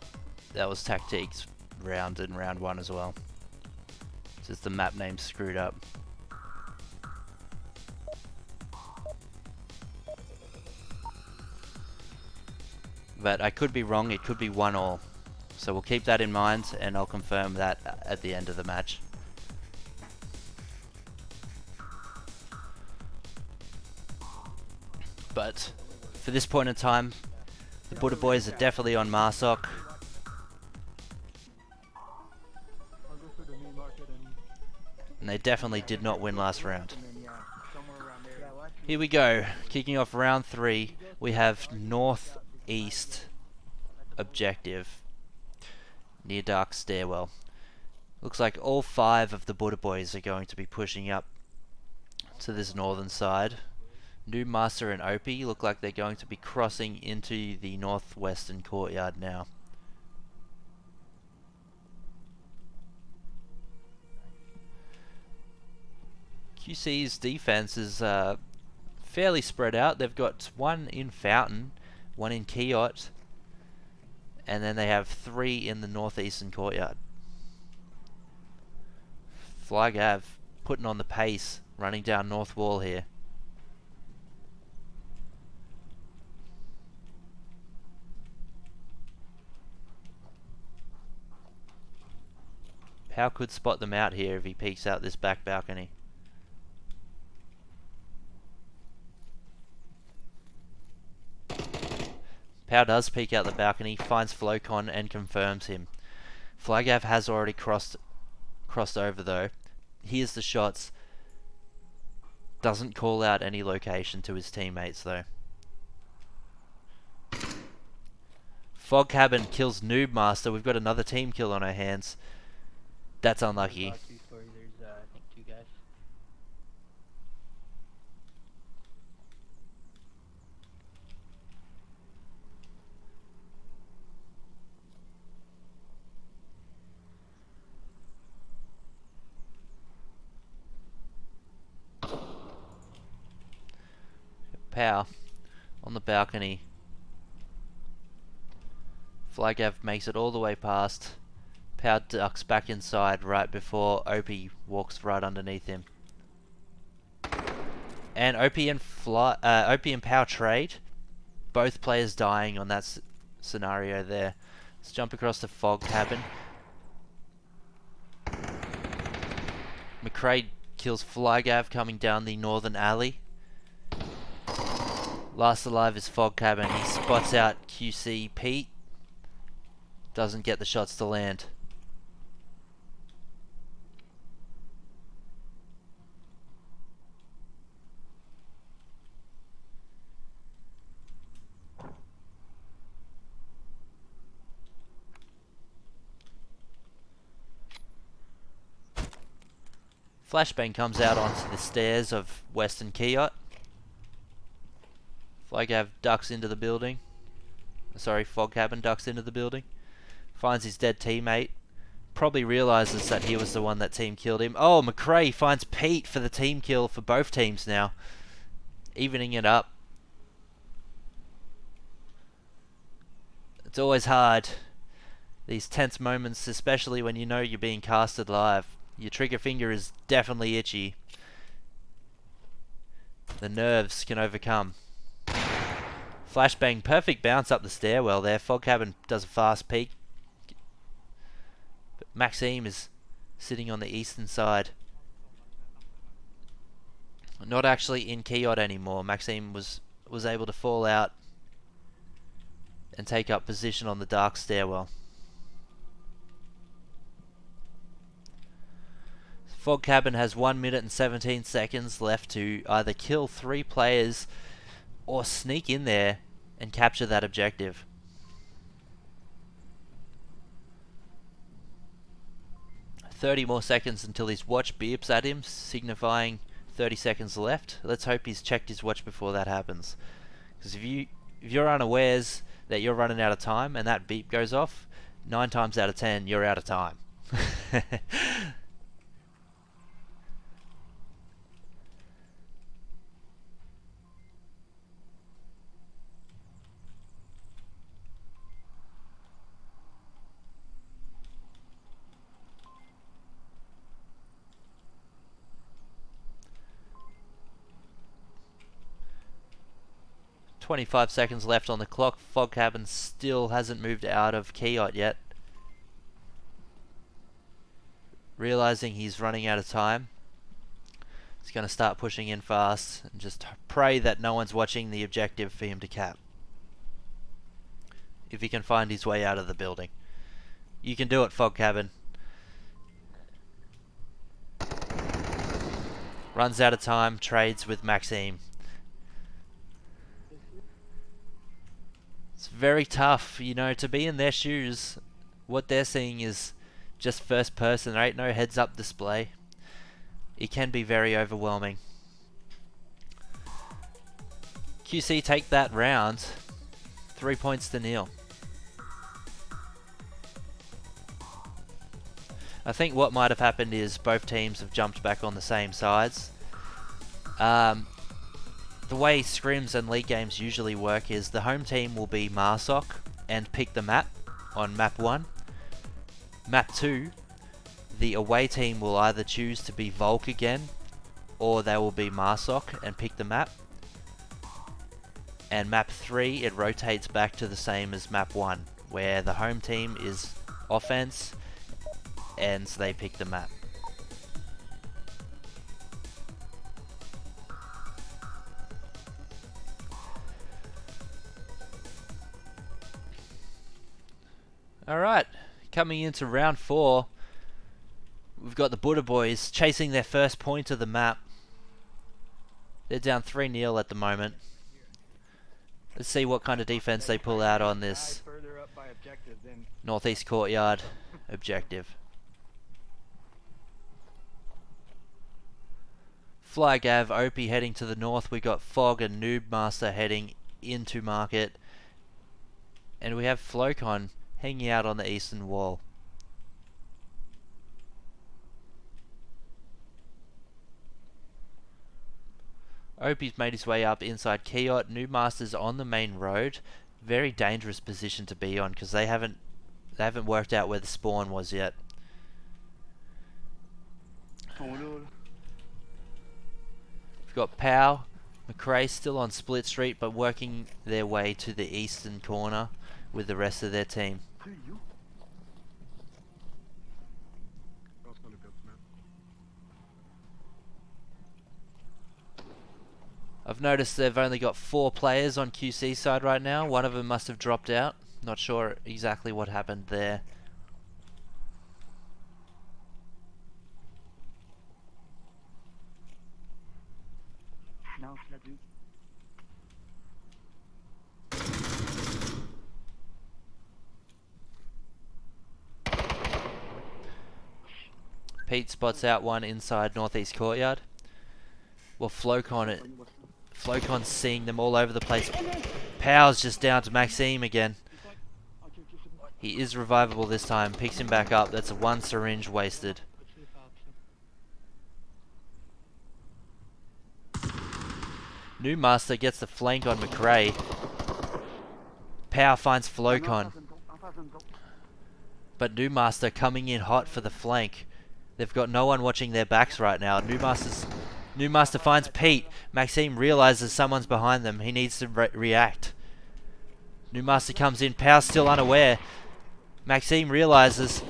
that was Tactique's round in round 1 as well. Just the map name screwed up. But I could be wrong, it could be 1-1. So we'll keep that in mind and I'll confirm that at the end of the match. But for this point in time, the BuddhaBoys are definitely on Marsoc. I'll go through the main market and And they definitely did not win last round. somewhere around there. Here we go, kicking off round 3. We have northeast objective near Dark Stairwell. Looks like all 5 of the BuddhaBoys are going to be pushing up to this northern side. New Master and Opie look like they're going to be crossing into the northwestern courtyard now. QC's defense is fairly spread out. They've got one in Fountain, one in Kiot, and then they have 3 in the northeastern courtyard. Flygav putting on the pace, running down north wall here. Pow could spot them out here if he peeks out this back balcony. Pow does peek out the balcony, finds Flocon and confirms him. Flygav has already crossed over though. Hears the shots. Doesn't call out any location to his teammates though. Fog Cabin kills Noob Master. We've got another team kill on our hands. That's unlucky. There's, I think 2 guys. Pow on the balcony. Flygav makes it all the way past. Pow ducks back inside right before Opie walks right underneath him. And Opie and Pow trade. Both players dying on that scenario there. Let's jump across the Fog Cabin. McRae kills Flygav coming down the northern alley. Last alive is Fog Cabin. He spots out QC Pete. Doesn't get the shots to land. Flashbang comes out onto the stairs of Western Kiot. Flygav ducks into the building. Sorry, Fog Cabin ducks into the building. Finds his dead teammate. Probably realizes that he was the one that team killed him. Oh, McRae finds Pete for the team kill for both teams now. Evening it up. It's always hard. These tense moments, especially when you know you're being casted live. Your trigger finger is definitely itchy. The nerves can overcome. Flashbang, perfect bounce up the stairwell there. Fog Cabin does a fast peek. But Maxime is sitting on the eastern side. Not actually in Kiot anymore. Maxime was able to fall out and take up position on the dark stairwell. Fog Cabin has 1 minute and 17 seconds left to either kill 3 players or sneak in there and capture that objective. "30 more seconds until his watch beeps at him, signifying 30 seconds left. Let's hope he's checked his watch before that happens. Because if you're unawares that you're running out of time and that beep goes off, 9 times out of 10 you're out of time. 25 seconds left on the clock. Fog Cabin still hasn't moved out of Kiot yet. Realizing he's running out of time, he's going to start pushing in fast and just pray that no one's watching the objective for him to cap. If he can find his way out of the building. You can do it, Fog Cabin. Runs out of time, trades with Maxime. It's very tough, you know, to be in their shoes. What they're seeing is just first person. There ain't no heads up display. It can be very overwhelming. QC take that round. 3 points to nil. I think what might have happened is both teams have jumped back on the same sides. The way scrims and league games usually work is the home team will be Marsok and pick the map on map 1. Map 2, the away team will either choose to be Volk again, or they will be Marsok and pick the map. And map 3, it rotates back to the same as map 1, where the home team is offense and they pick the map. Alright, coming into round 4, we've got the BuddhaBoys chasing their first point of the map. They're down 3-0 at the moment. Let's see what kind of defense they pull out on this Further up by objective then. northeast courtyard objective. Flygav, Opie heading to the north. We got Fog and Noobmaster heading into market. And we have Flocon hanging out on the eastern wall. Opie's made his way up inside Kiot. Noobmaster's on the main road. Very dangerous position to be on because they haven't worked out where the spawn was yet. We've got Pow, McRae still on Split Street but working their way to the eastern corner with the rest of their team. I've noticed they've only got 4 players on QC side right now. One of them must have dropped out. Not sure exactly what happened there. Pete spots out one inside northeast courtyard. Well, Flocon's seeing them all over the place. Pow's just down to Maxime again. He is revivable this time. Picks him back up. That's 1 syringe wasted. Noobmaster gets the flank on McRae. Pow finds Flocon. But Noobmaster coming in hot for the flank. They've got no one watching their backs right now. Noobmaster finds Pete. Maxime realizes someone's behind them. He needs to react. Noobmaster comes in. Pow's still unaware. Maxime realizes.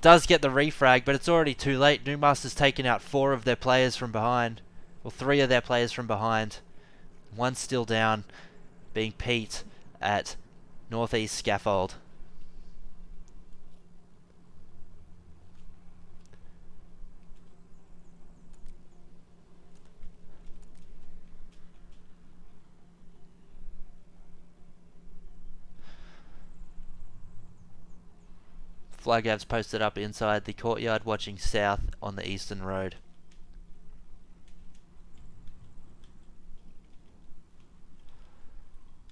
Does get the refrag, but it's already too late. Noobmaster's taken out 4 of their players from behind. Well, 3 of their players from behind. One's still down, being Pete at northeast scaffold. Flagav's posted up inside the courtyard watching south on the eastern road.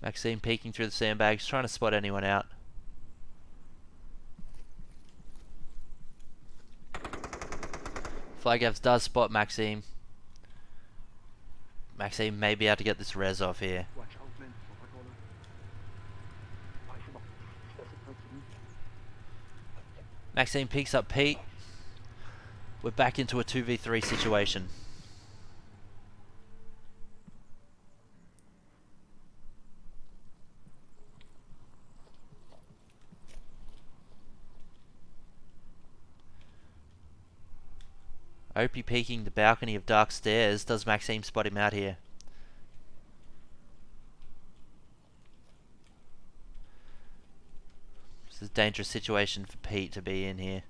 Maxime peeking through the sandbags, trying to spot anyone out. Flagavs does spot Maxime. Maxime may be able to get this res off here. Maxime picks up Pete. We're back into a 2v3 situation. Opie peeking the balcony of Dark Stairs. Does Maxime spot him out here? This is a dangerous situation for Pete to be in here.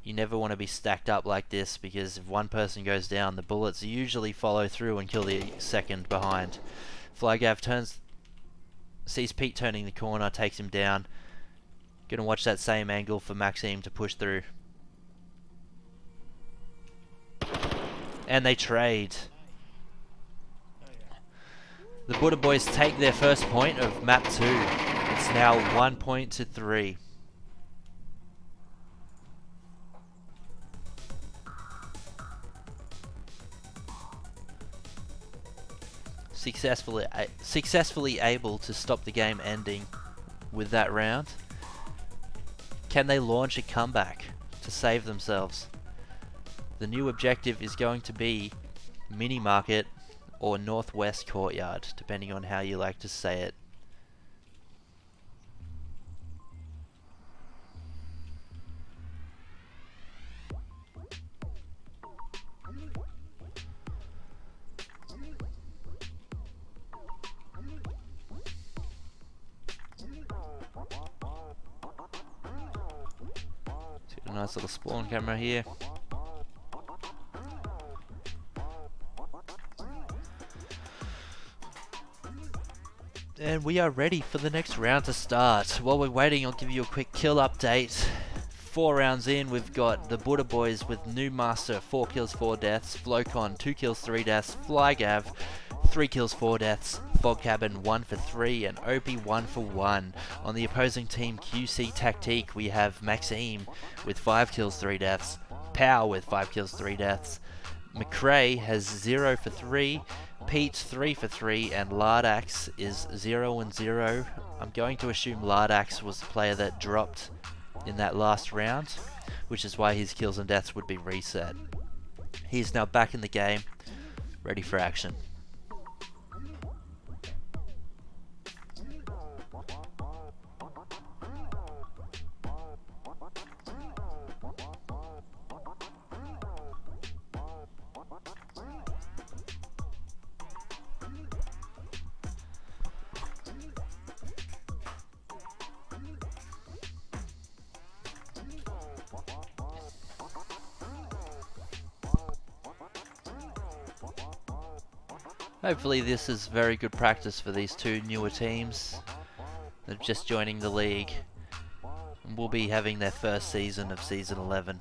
You never want to be stacked up like this because if one person goes down, the bullets usually follow through and kill the second behind. Flygav sees Pete turning the corner, takes him down. Gonna watch that same angle for Maxime to push through. And they trade. The BuddhaBoys take their first point of map 2. It's now 1 point to 3. Successfully able to stop the game ending with that round. Can they launch a comeback to save themselves? The new objective is going to be Mini Market or Northwest Courtyard, depending on how you like to say it. A nice little spawn camera here. And we are ready for the next round to start. While we're waiting, I'll give you a quick kill update. 4 rounds in, we've got the BuddhaBoys with New Master, 4 kills, 4 deaths, Flowcon, 2 kills, 3 deaths, Flygav, 3 kills, 4 deaths, Fog Cabin, 1 for 3, and Opie, 1 for 1. On the opposing team, QC Tactique, we have Maxime with 5 kills, 3 deaths, Pow with 5 kills, 3 deaths, McRae has 0 for 3, Pete 3 for 3, and Lardax is 0 and 0. I'm going to assume Lardax was the player that dropped in that last round, which is why his kills and deaths would be reset. He's now back in the game, ready for action. Hopefully this is very good practice for these two newer teams. They're just joining the league and will be having their first season of Season 11.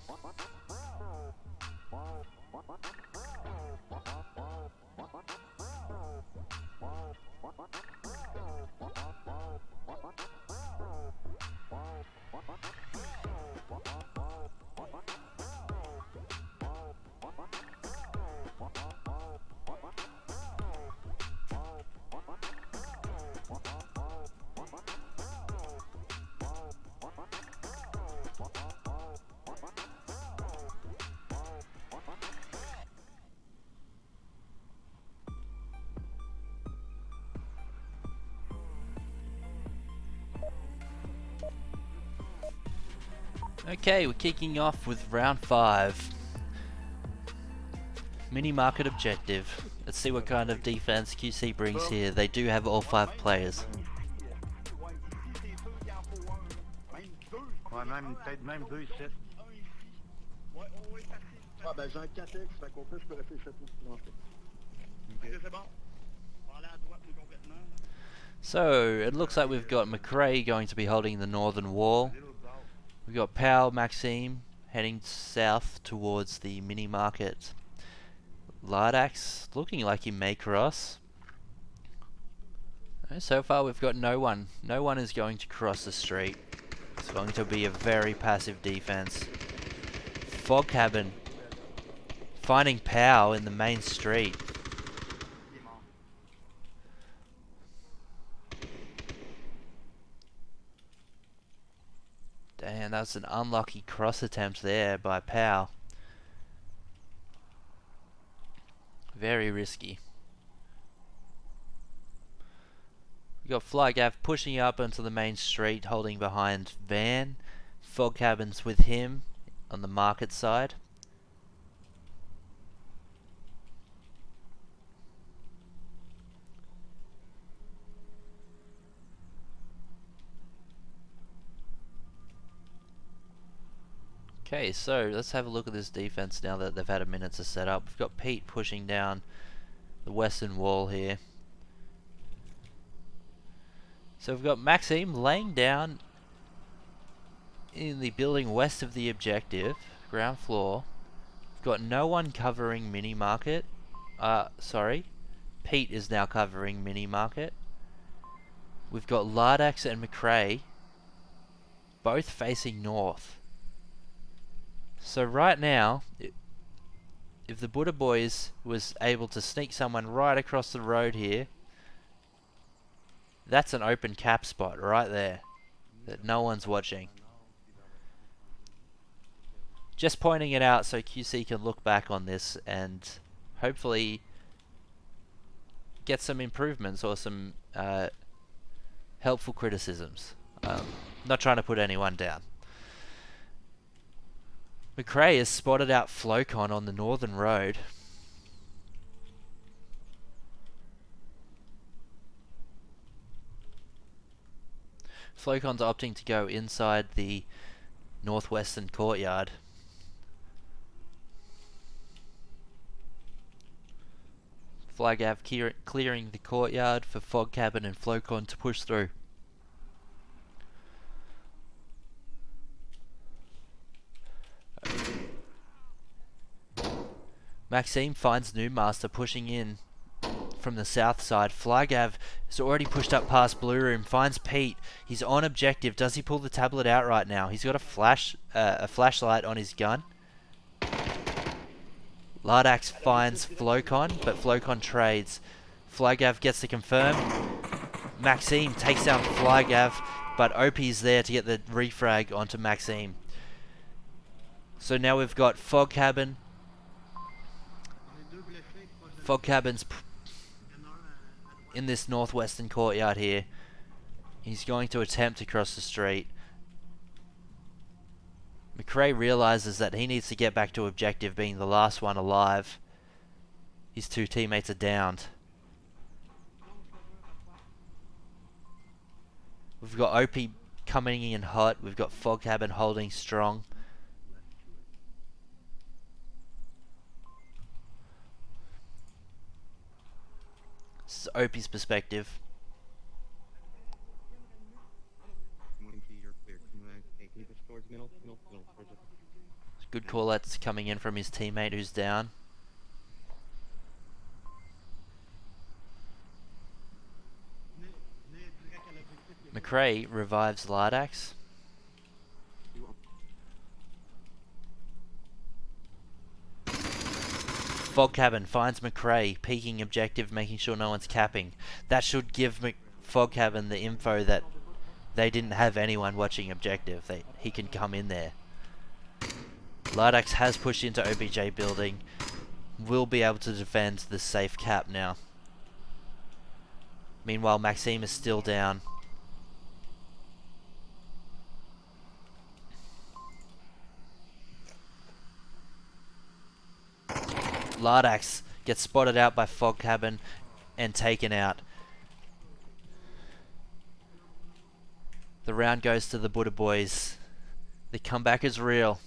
Okay, we're kicking off with round 5. Mini market objective. Let's see what kind of defense QC brings here. They do have all 5 players. Ouais, même, peut-être même 2 ici. Ah, ben j'ai un 4X, fait qu'au plus je peux rester 7 ou non, c'est bon. On va aller à droite, nous complètement. So, it looks like we've got McRae going to be holding the northern wall. We've got Powell, Maxime heading south towards the mini market. Lardax looking like he may cross. So far we've got no one. No one is going to cross the street. It's going to be a very passive defense. Fog Cabin finding Pow in the main street. Damn, that's an unlucky cross attempt there by Pow. Very risky. We got Flygav pushing up onto the main street, holding behind Van. Fog Cabin's with him on the market side. Okay, so let's have a look at this defense now that they've had a minute to set up. We've got Pete pushing down the western wall here. So we've got Maxime laying down in the building west of the objective, ground floor. We've got no one covering mini market. Sorry. Pete is now covering Mini Market. We've got Lardax and McRae both facing north. So right now, if the BuddhaBoys was able to sneak someone right across the road here, that's an open cap spot right there that no one's watching. Just pointing it out so QC can look back on this and hopefully get some improvements or some helpful criticisms. Not trying to put anyone down. McRae has spotted out Flocon on the northern road. Flocon's opting to go inside the northwestern courtyard. Flagav clearing the courtyard for Fog Cabin and Flocon to push through. Maxime finds Newmaster pushing in from the south side. Flagav has already pushed up past Blue Room, finds Pete. He's on objective. Does he pull the tablet out right now? He's got a flashlight on his gun. Lardax finds Flocon, but Flocon trades. Flagav gets to confirm. Maxime takes down Flagav, but OP's there to get the refrag onto Maxime. So now we've got Fog Cabin. Fog Cabin's in this northwestern courtyard here. He's going to attempt to cross the street. McRae realizes that he needs to get back to objective, being the last one alive. His two teammates are downed. We've got OP coming in hot. We've got Fog Cabin holding strong. This is OP's perspective. Good call outs coming in from his teammate who's down. McRae revives Lardax. Fog Cabin finds McRae peeking objective, making sure no one's capping. That should give Fog Cabin the info that they didn't have anyone watching objective. He can come in there. Lardax has pushed into OBJ building. Will be able to defend the safe cap now. Meanwhile, Maxime is still down. Lardax gets spotted out by Fog Cabin and taken out. The round goes to the BuddhaBoys. The comeback is real.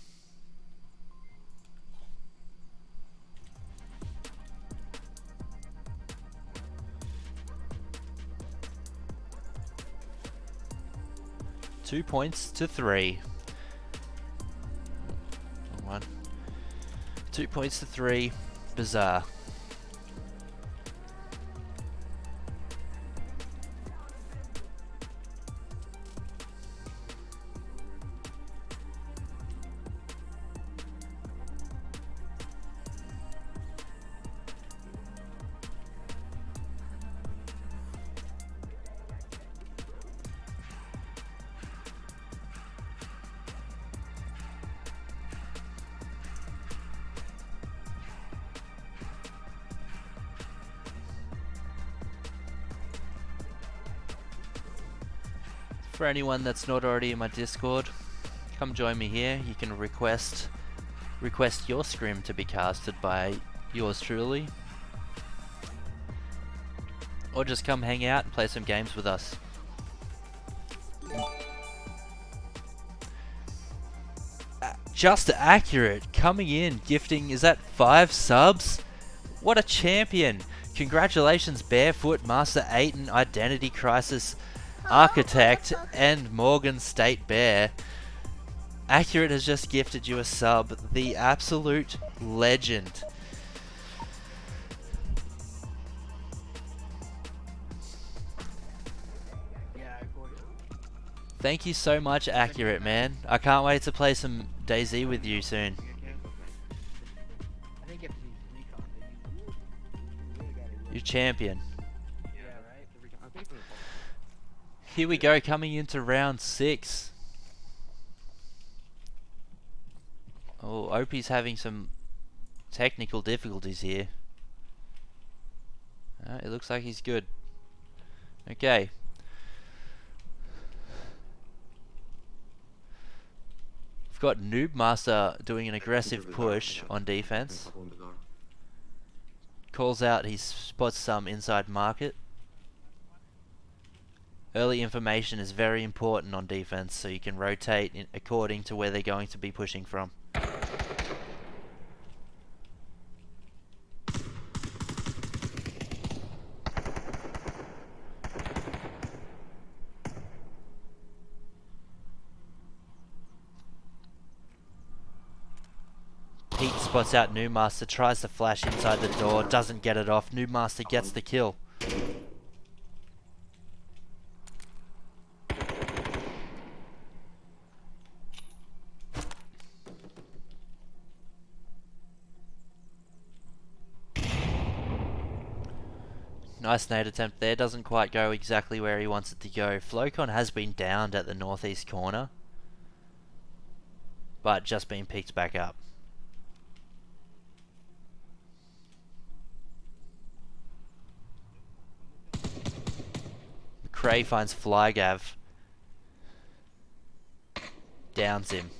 Two points to 3. 1. 2 points to 3. Bizarre. For anyone that's not already in my Discord, come join me here. You can request your scrim to be casted by yours truly, or just come hang out and play some games with us. Just Accurate coming in, gifting, is that 5 subs? What a champion! Congratulations Barefoot, Master Aiton, Identity Crisis, Architect, and Morgan State Bear. Accurate has just gifted you a sub, the absolute legend. Thank you so much, Accurate, man. I can't wait to play some DayZ with you soon. I think if he's recon, then You're champion. yeah, right? Here we go, coming into round 6. Oh, Opie's having some technical difficulties here. It looks like he's good. Okay. We've got Noob Master doing an aggressive push on defense. Calls out he spots some inside market. Early information is very important on defense, so you can rotate according to where they're going to be pushing from. Pete spots out New Master, tries to flash inside the door, doesn't get it off. New Master gets the kill. Nice nade attempt there, doesn't quite go exactly where he wants it to go. Flocon has been downed at the northeast corner, but just been picked back up. McRae finds Flygav. Downs him.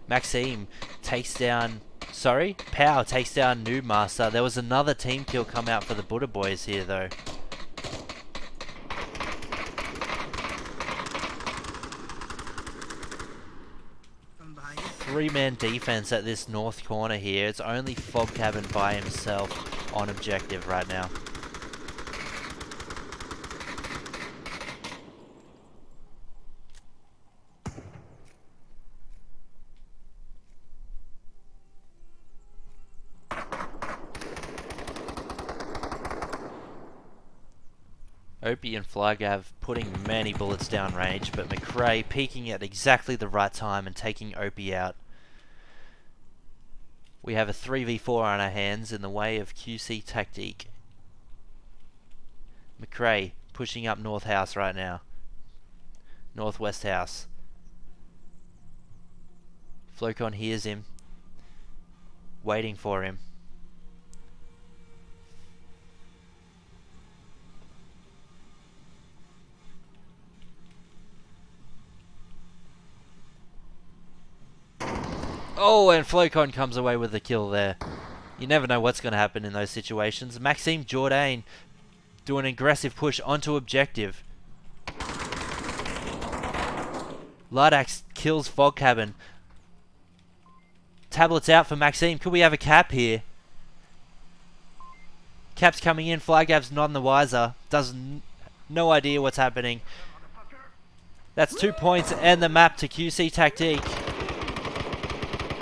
Maxime takes down... Sorry? Pow takes down Noob Master. There was another team kill come out for the BuddhaBoys here though. From behind you. 3-man defense at this north corner here. It's only Fog Cabin by himself on objective right now. Opie and Flygav putting many bullets down range, but McRae peeking at exactly the right time and taking Opie out. We have a 3v4 on our hands in the way of QC Tactique. McRae pushing up North House right now. Northwest House. Flocon hears him. Waiting for him. Oh, and Flocon comes away with the kill there. You never know what's going to happen in those situations. Maxime Jourdain do an aggressive push onto objective. Lardax kills Fog Cabin. Tablets out for Maxime. Could we have a cap here? Cap's coming in. Flygav's none the wiser. No idea what's happening. That's 2 points and the map to QC Tactique.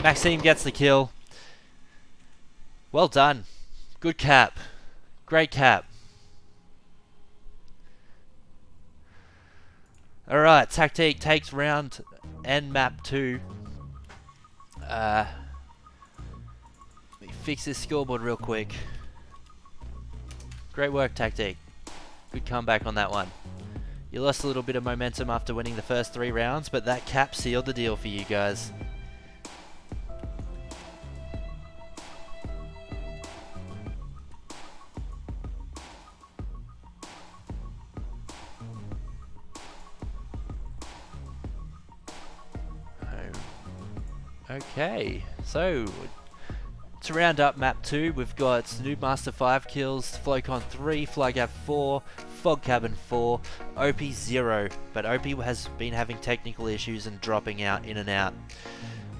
Maxime gets the kill. Well done. Good cap. Great cap. Alright, Tactique takes round and map 2. Let me fix this scoreboard real quick. Great work, Tactique. Good comeback on that one. You lost a little bit of momentum after winning the first 3 rounds, but that cap sealed the deal for you guys. Okay, so to round up map 2, we've got Noob Master 5 kills, Flocon 3, Flygav 4, Fog Cabin 4, OP 0, but OP has been having technical issues and dropping out in and out.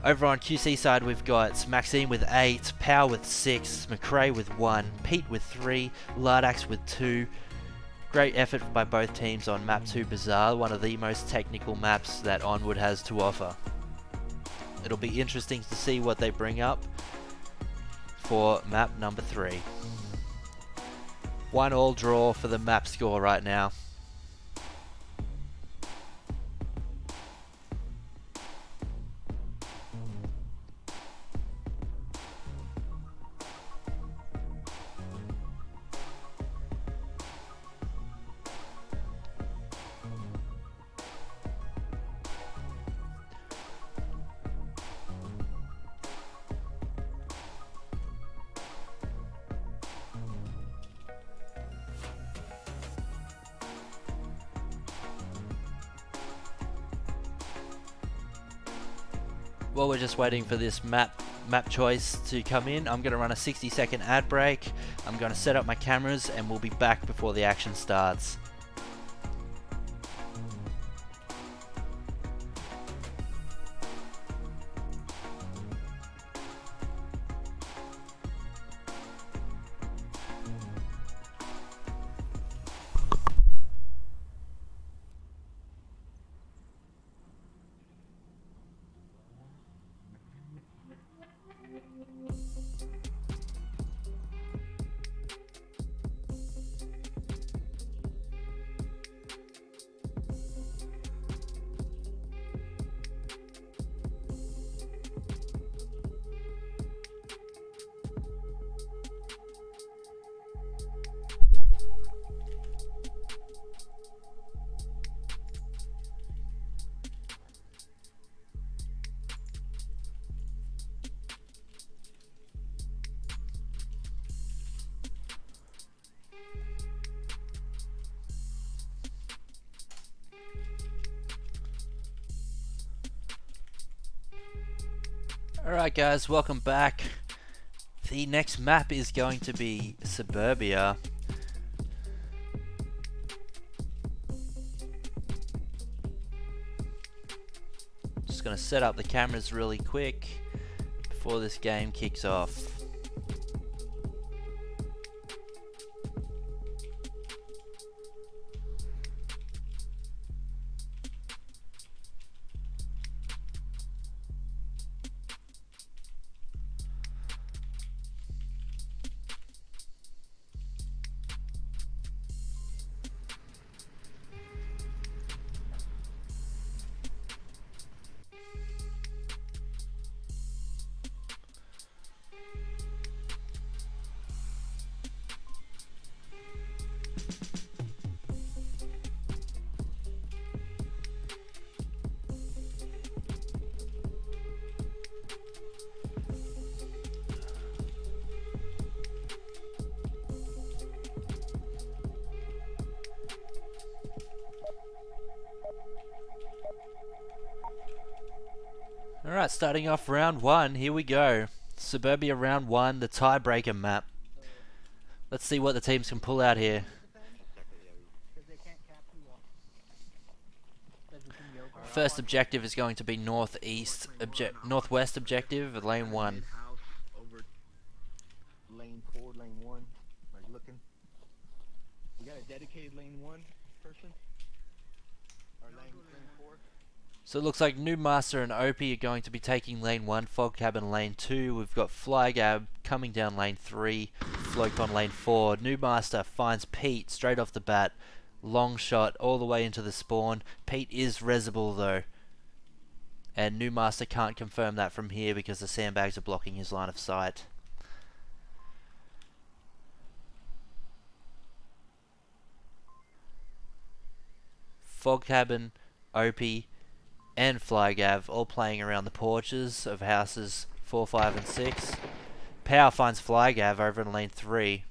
Over on QC side, we've got Maxime with 8, Pow with 6, McRae with 1, Pete with 3, Lardax with 2. Great effort by both teams on map 2 Bazaar, one of the most technical maps that Onward has to offer. It'll be interesting to see what they bring up for map number 3. 1-1 draw for the map score right now. while we're just waiting for this map choice to come in, I'm going to run a 60-second ad break. I'm going to set up my cameras and we'll be back before the action starts. Alright guys, welcome back. The next map is going to be Suburbia. Just gonna set up the cameras really quick before this game kicks off. Alright, starting off round one, here we go. Suburbia round one, the tiebreaker map. Let's see what the teams can pull out here. Because they can't cap you off. That's the thing, yo. First objective is going to be northwest objective, lane 1. House over lane 4, lane 1. Like looking. We got a dedicated lane 1 person. Or lane 4. So it looks like New Master and Opie are going to be taking lane 1, Fog Cabin lane 2. We've got Flygab coming down lane 3, Flocon lane 4. New Master finds Pete straight off the bat. Long shot all the way into the spawn. Pete is resable though. And New Master can't confirm that from here because the sandbags are blocking his line of sight. Fog Cabin, Opie, and Flygav all playing around the porches of houses 4, 5 and 6. Power finds Flygav over in lane 3.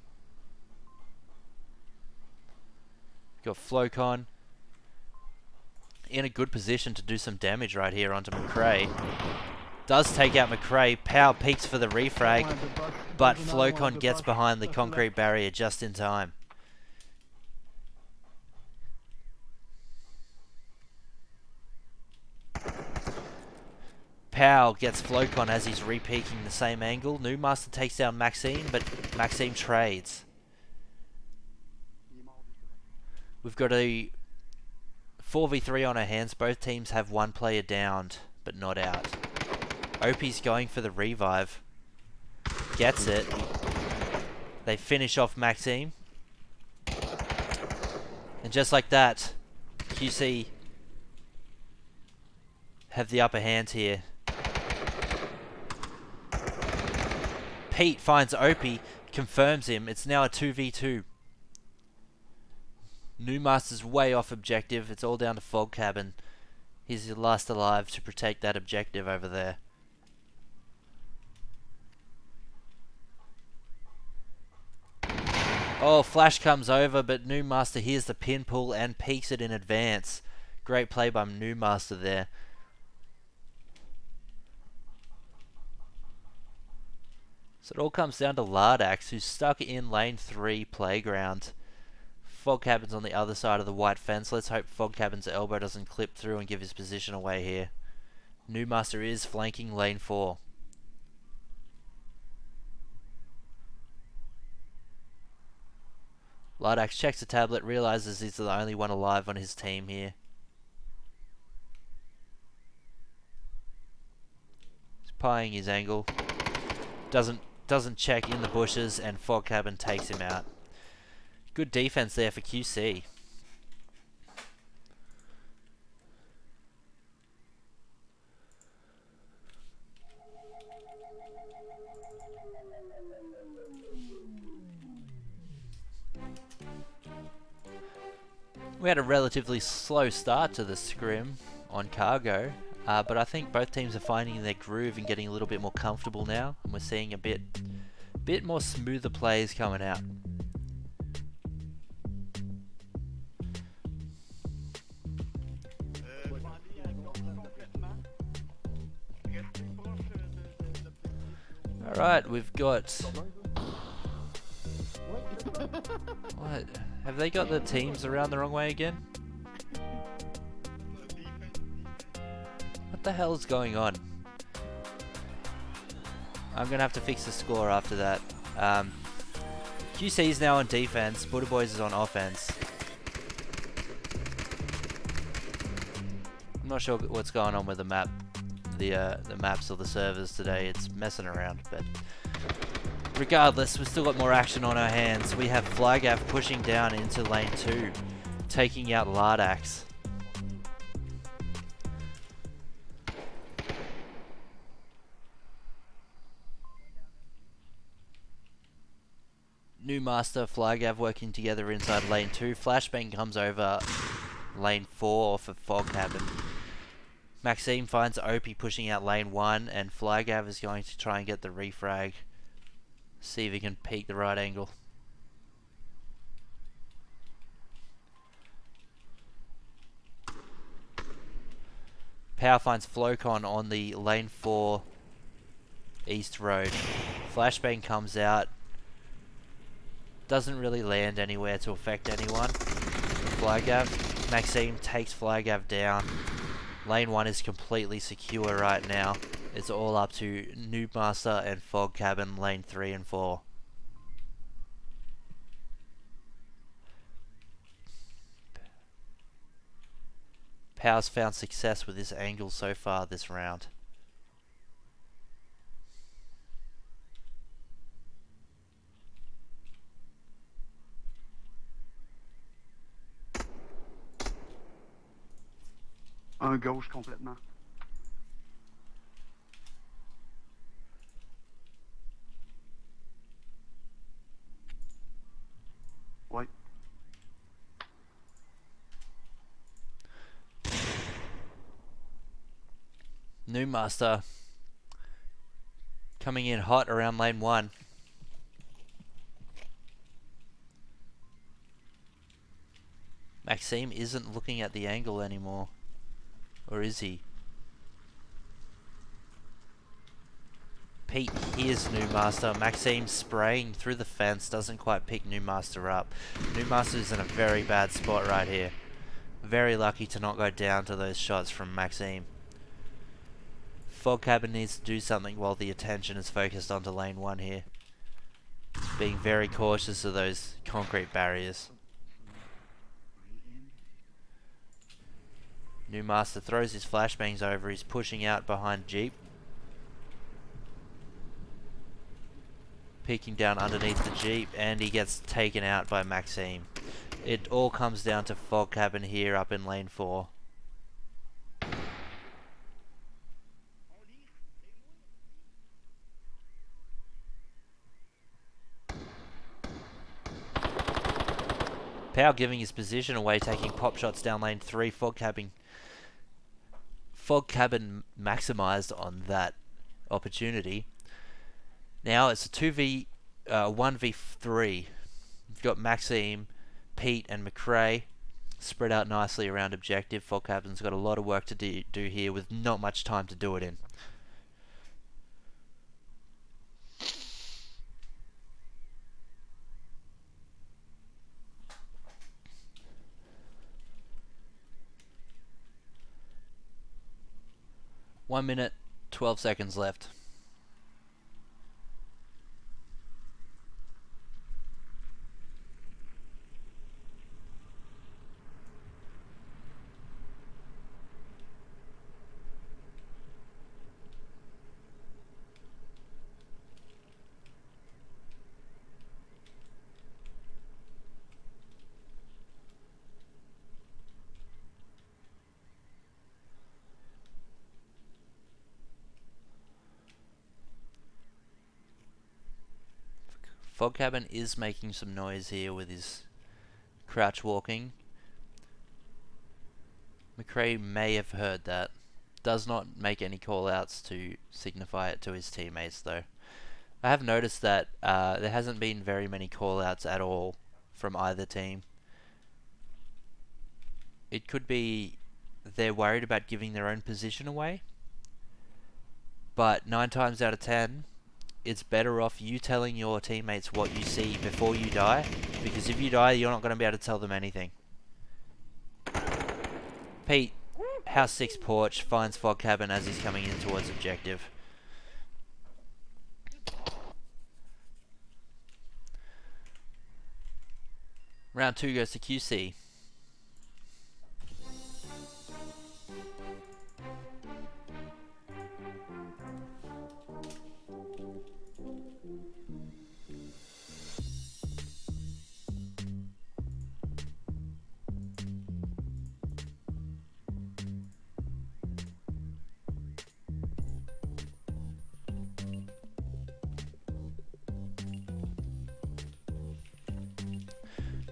Got Flocon in a good position to do some damage right here onto McRae. Does take out McRae. Power peeks for the refrag, but Flocon gets behind the concrete barrier just in time. Powell gets Flocon as he's re-peeking the same angle. New Master takes down Maxime, but Maxime trades. We've got a 4v3 on our hands. Both teams have one player downed, but not out. Opie's going for the revive. Gets it. They finish off Maxime. And just like that, QC have the upper hand here. Pete finds Opie, confirms him. It's now a 2v2. New Master's way off objective. It's all down to Fog Cabin. He's the last alive to protect that objective over there. Oh, Flash comes over, but New Master hears the pin pull and peeks it in advance. Great play by New Master there. So it all comes down to Lardax, who's stuck in lane 3 playground. Fog Cabin's on the other side of the white fence. Let's hope Fog Cabin's elbow doesn't clip through and give his position away here. Newmaster is flanking lane 4. Lardax checks the tablet, realizes he's the only one alive on his team here. He's pieing his angle. Doesn't check in the bushes, and Fog Cabin takes him out. Good defense there for QC. We had a relatively slow start to the scrim on cargo, but I think both teams are finding their groove and getting a little bit more comfortable now, and we're seeing a bit more smoother plays coming out. Alright, we've got... What? Have they got the teams around the wrong way again? What the hell is going on? I'm gonna have to fix the score after that. QC is now on defense, BuddhaBoys is on offense. I'm not sure what's going on with the map, the maps or the servers today. It's messing around, but regardless, we've still got more action on our hands. We have Flygav pushing down into lane 2, taking out Lardax. Newmaster, Flygav working together inside lane 2. Flashbang comes over lane 4 for Fog Cabin. Maxime finds Opie pushing out lane 1, and Flygav is going to try and get the refrag. See if he can peek the right angle. Power finds Flocon on the lane 4 east road. Flashbang comes out. Doesn't really land anywhere to affect anyone. Flygav. Maxime takes Flygav down. Lane 1 is completely secure right now. It's all up to Noobmaster and Fog Cabin, lane 3 and 4. Pow's found success with this angle so far this round. Un gauche complètement. Ouais. Noobmaster coming in hot around lane 1. Maxime isn't looking at the angle anymore. Or is he? Pete hears Newmaster. Maxime spraying through the fence, doesn't quite pick Newmaster up. Newmaster's in a very bad spot right here. Very lucky to not go down to those shots from Maxime. Fog Cabin needs to do something while the attention is focused onto lane 1 here. Being very cautious of those concrete barriers. Newmaster throws his flashbangs over. He's pushing out behind Jeep. Peeking down underneath the Jeep, and he gets taken out by Maxime. It all comes down to Fog Cabin here up in lane 4. Pow giving his position away, taking pop shots down lane 3. Fog Cabin maximized on that opportunity. Now it's a 1v3. We've got Maxime, Pete and McRae spread out nicely around objective. Fog Cabin's got a lot of work to do here with not much time to do it in. 1 minute, 12 seconds left. Fog Cabin is making some noise here with his crouch walking. McRae may have heard that. Does not make any call outs to signify it to his teammates though. I have noticed that there hasn't been very many call outs at all from either team. It could be they're worried about giving their own position away, but 9 times out of 10 it's better off you telling your teammates what you see before you die, because if you die you're not going to be able to tell them anything. Pete, House 6 porch, finds Fog Cabin as he's coming in towards objective. Round 2 goes to QC.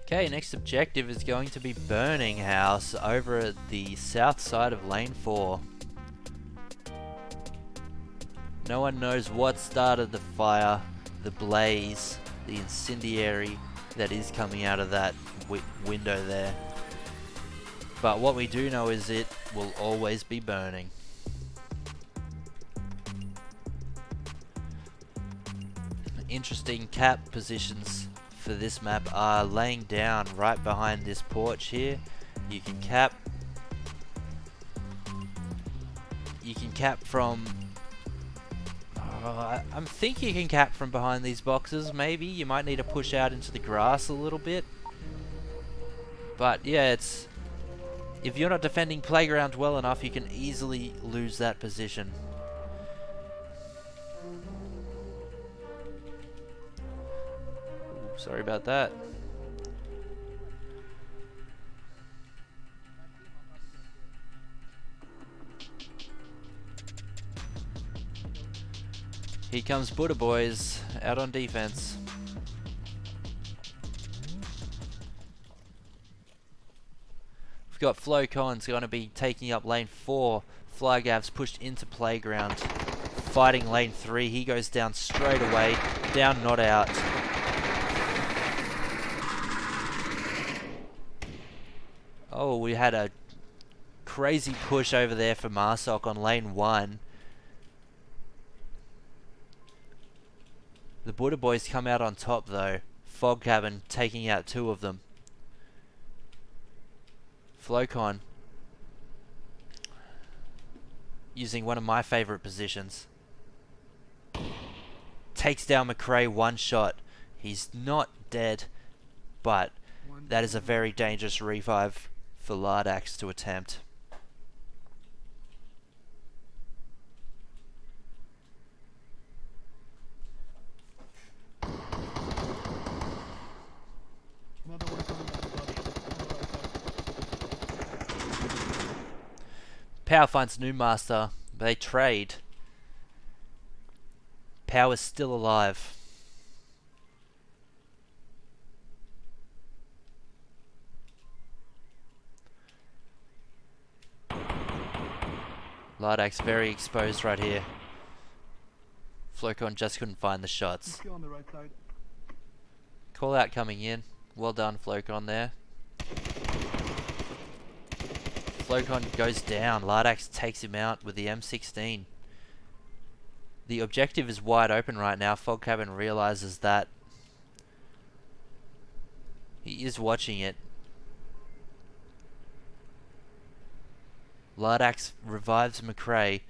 Okay, next objective is going to be Burning House over at the south side of lane 4. No one knows what started the fire, the blaze, the incendiary that is coming out of that window there. But what we do know is it will always be burning. Interesting cap positions for this map are laying down right behind this porch here. You can cap from I think you can cap from behind these boxes. Maybe you might need to push out into the grass a little bit, but yeah, it's if you're not defending playground well enough you can easily lose that position. Sorry about that. Here comes BuddhaBoys out on defense. We've got Flocon's going to be taking up lane 4. Flygav's pushed into playground, fighting lane 3. He goes down straight away. Down, not out. Oh, we had a crazy push over there for Marsok on lane 1. The BuddhaBoys come out on top though. Fog Cabin taking out 2 of them. Flocon using one of my favourite positions. Takes down McRae one shot. He's not dead, but that is a very dangerous revive for Lardax to attempt. Another one coming up above you. On the right side. Power finds new master, but they trade. Power's still alive. Lardax very exposed right here. Flocon just couldn't find the shots. Still on the right side. Call out coming in. Well done, Flocon there. Flocon goes down. Lardax takes him out with the M16. The objective is wide open right now. Fog Cabin realizes that. He is watching it. Lardax revives McRae,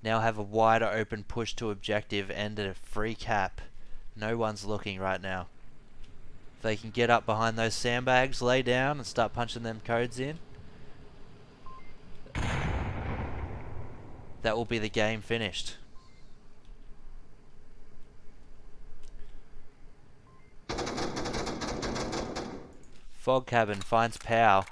now have a wider open push to objective and a free cap. No one's looking right now. If they can get up behind those sandbags, lay down and start punching them codes in, that will be the game finished. Fog Cabin finds Pow.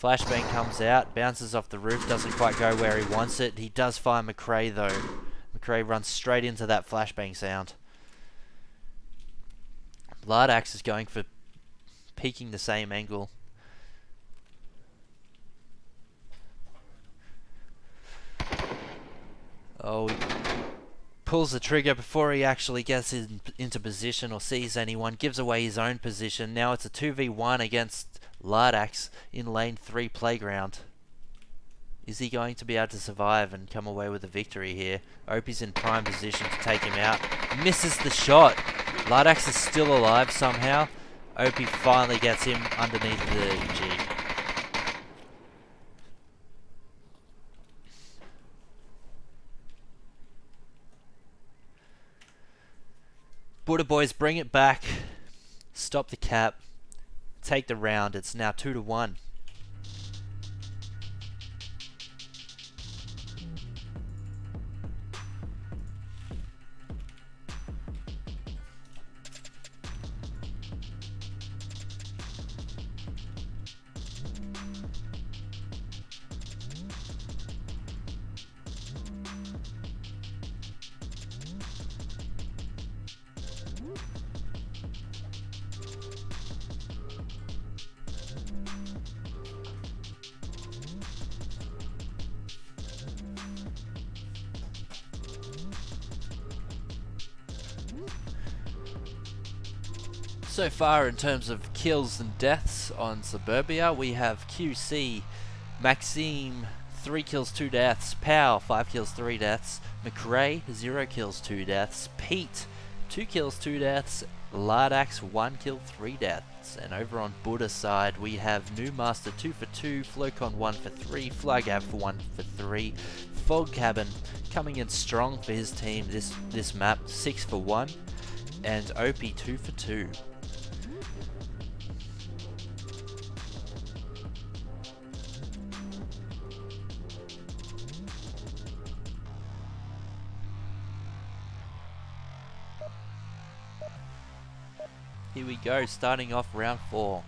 Flashbang comes out, bounces off the roof, doesn't quite go where he wants it. He does find McRae though. McRae runs straight into that flashbang sound. Lardax is going for peeking the same angle. Oh, he pulls the trigger before he actually gets into position or sees anyone, gives away his own position. Now it's a 2v1 against Lardax in lane 3 playground. Is he going to be able to survive and come away with a victory here? Opie's in prime position to take him out. Misses the shot. Lardax is still alive somehow. Opie finally gets him underneath the G. BuddhaBoys bring it back. Stop the cap. Take the round. It's now 2-1. So far in terms of kills and deaths on Suburbia, we have QC, Maxime, 3 kills, 2 deaths, Pow, 5 kills, 3 deaths, McRae, 0 kills, 2 deaths, Pete, 2 kills, 2 deaths, Lardax, 1 kill, 3 deaths. And over on Buddha's side, we have New Master 2 for 2, Flocon 1 for 3, Flygab for 1 for 3, Fog Cabin coming in strong for his team this map, 6 for 1, and Opie 2 for 2. Here we go, starting off round 4.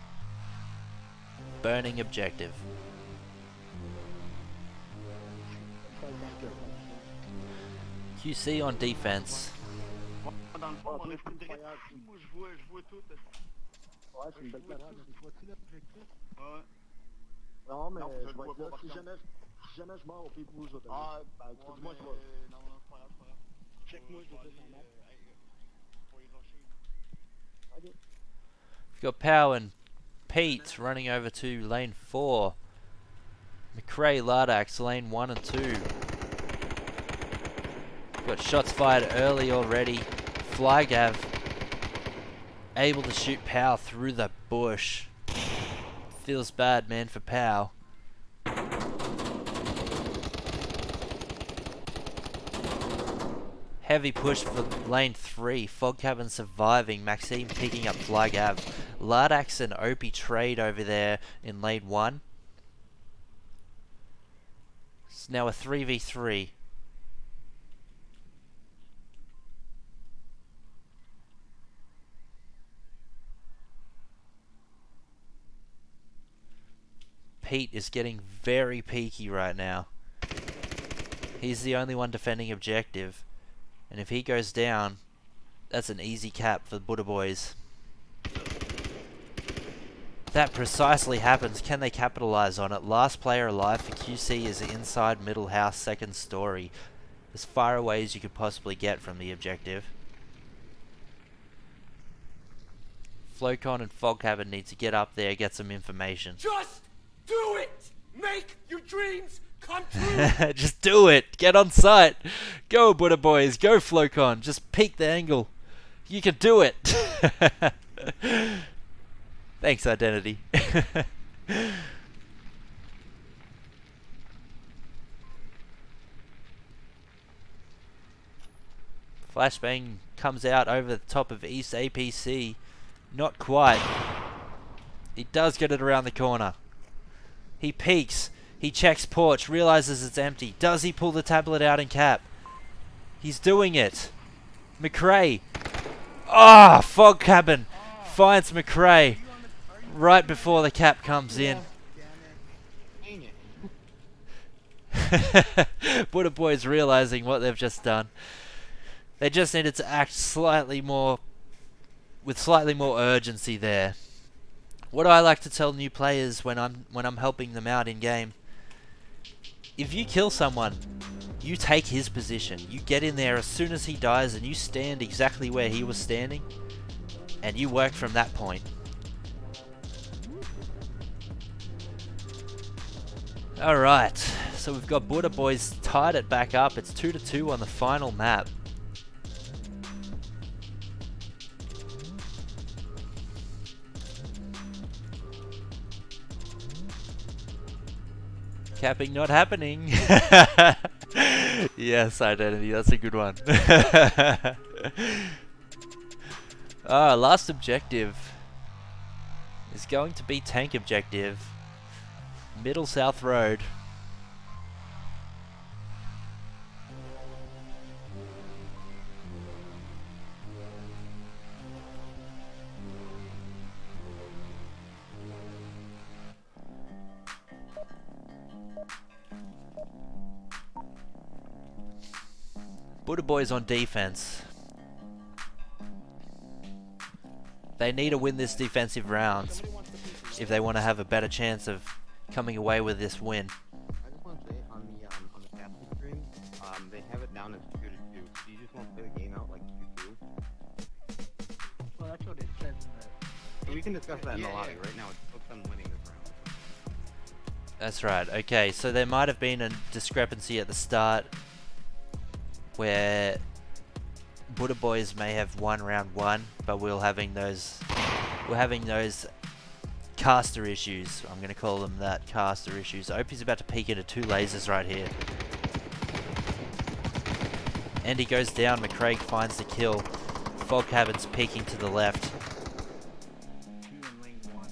Burning objective. QC on defense. Dans le fond, on est plus direct. Moi, je vois tout. Ouais, c'est une belle parade. Vois-tu l'objectif? Ouais. Non, mais Non, je je le vais vois être là. pas, Si par jamais, si jamais je meurs au pied pour je vais te Ah, ben, ouais, écoute-moi, je mais... vais. Non, c'est pas grave, c'est pas grave. Check-moi, je vais aller, faire ton map. faut y rusher. Ok. We've got Pow and Pete running over to lane 4. McRae, Lardax, lane 1 and 2. Got shots fired early already. Flygav able to shoot Pow through the bush. Feels bad, man, for Pow. Heavy push for lane 3. Fog Cabin surviving. Maxime picking up Flygav. Lardax and Opie trade over there in lane 1. It's now a 3v3. Pete is getting very peaky right now. He's the only one defending objective. And if he goes down, that's an easy cap for the BuddhaBoys. That precisely happens. Can they capitalize on it? Last player alive for QC is inside middle house, second story. As far away as you could possibly get from the objective. Flocon and Fog Cabin need to get up there, get some information. Just do it! Make your dreams come true! Just do it! Get on site! Go, BuddhaBoys! Go, Flocon! Just peek the angle! You can do it! Thanks, Identity. Flashbang comes out over the top of East APC. Not quite. He does get it around the corner. He peeks. He checks porch, realizes it's empty. Does he pull the tablet out and cap? He's doing it. McRae. Ah, fog cabin finds McRae right before the cap comes in. Dang it. BuddhaBoys realizing what they've just done. They just needed to act slightly more, with slightly more urgency there. What do I like to tell new players when I'm helping them out in game? If you kill someone, you take his position. You get in there as soon as he dies and you stand exactly where he was standing and you work from that point. Alright, so we've got BuddhaBoys tied it back up. It's 2-2 on the final map. Capping not happening. Yes, identity, that's a good one. Last objective is going to be tank objective. Middle South Road. BuddhaBoys on defense. They need to win this defensive round if they want to have a better chance of coming away with this win. I just want to say on the Tactique stream, they have it down as 2-2. Do you just want to play the game out like 2-2? Well, that's what it says in the... So we can discuss that in the lobby. Right now, it's focused on winning this round. That's right. Okay, so there might have been a discrepancy at the start where BuddhaBoys may have won round 1, but we're having those caster issues. I'm going to call them that, caster issues. Opie's about to peek into 2 lasers right here. And he goes down. McCraig finds the kill. Fog Cabin's peeking to the left. 2 in lane 1.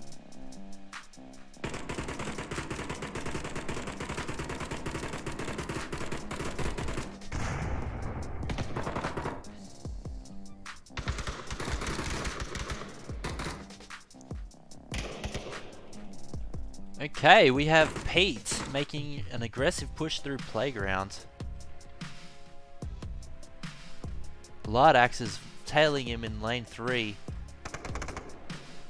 Okay, we have Pete making an aggressive push through playground. Lardax is tailing him in lane 3.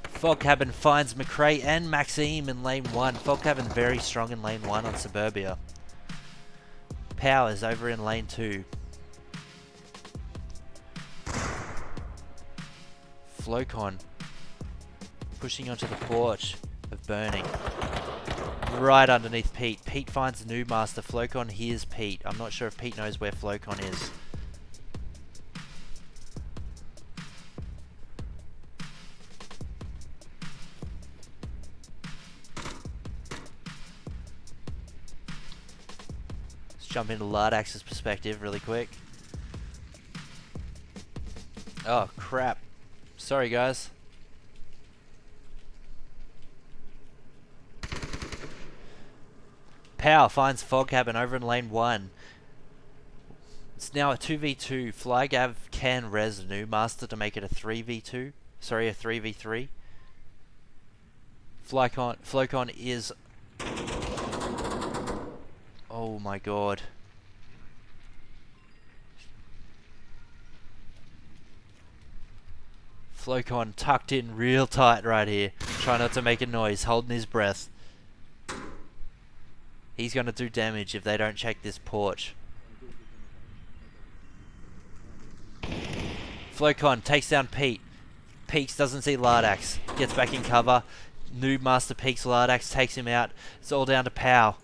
Fog Cabin finds McRae and Maxime in lane 1. Fog Cabin very strong in lane 1 on Suburbia. Powers over in lane 2. Flocon pushing onto the porch of Burning. Right underneath Pete. Pete finds New Master. Flocon hears Pete. I'm not sure if Pete knows where Flocon is. Let's jump into Lardax's perspective really quick. Oh crap. Sorry guys. Pow finds Fog Cabin over in lane 1. It's now a 2v2. Flygav can res New Master to make it a 3v2. Sorry, a 3v3. Flocon is... Oh my god. Flocon tucked in real tight right here. Try not to make a noise, holding his breath. He's going to do damage if they don't check this porch. Flocon takes down Pete. Peeks, doesn't see Lardax. Gets back in cover. New Master peeks Lardax, takes him out. It's all down to Pow.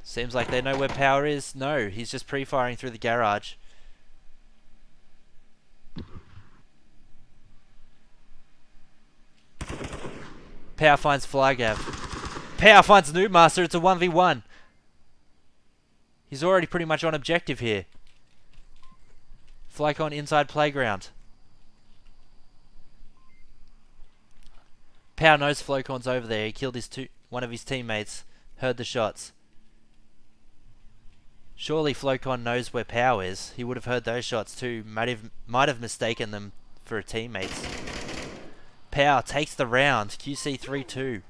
Seems like they know where Power is. No, he's just pre-firing through the garage. Power finds Flygav. Power finds New Master. It's a 1v1. He's already pretty much on objective here. Flycon inside playground. Power knows Flocon's over there. He killed one of his teammates. Heard the shots. Surely Flocon knows where Power is. He would have heard those shots too. Might have mistaken them for teammates. Power takes the round. QC 3-2.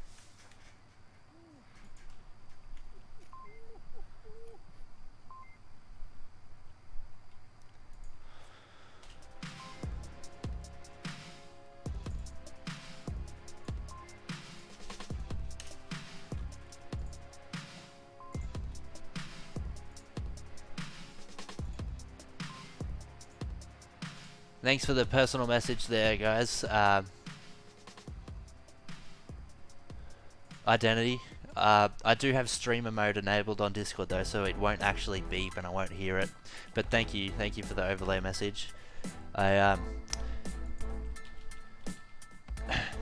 Thanks for the personal message there, guys. Identity. I do have streamer mode enabled on Discord though, so it won't actually beep and I won't hear it. But thank you for the overlay message. I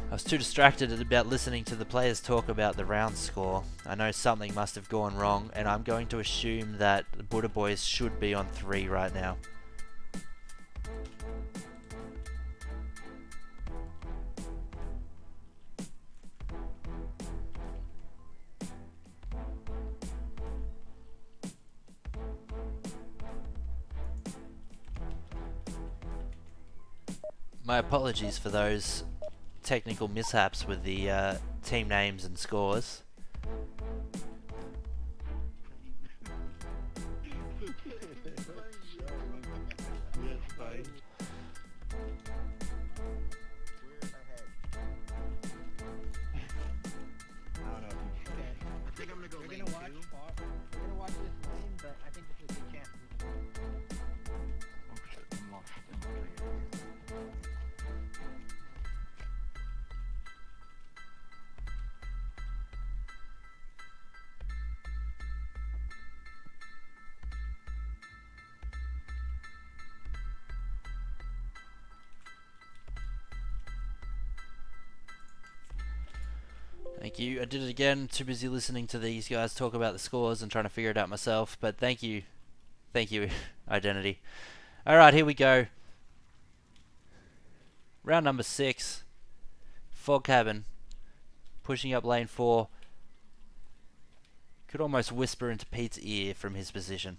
was too distracted about listening to the players talk about the round score. I know something must have gone wrong, and I'm going to assume that the BuddhaBoys should be on 3 right now. My apologies for those technical mishaps with the team names and scores. Thank you. I did it again. Too busy listening to these guys talk about the scores and trying to figure it out myself. But thank you. Thank you, Identity. Alright, here we go. Round number 6. Fog Cabin. Pushing up lane 4. Could almost whisper into Pete's ear from his position.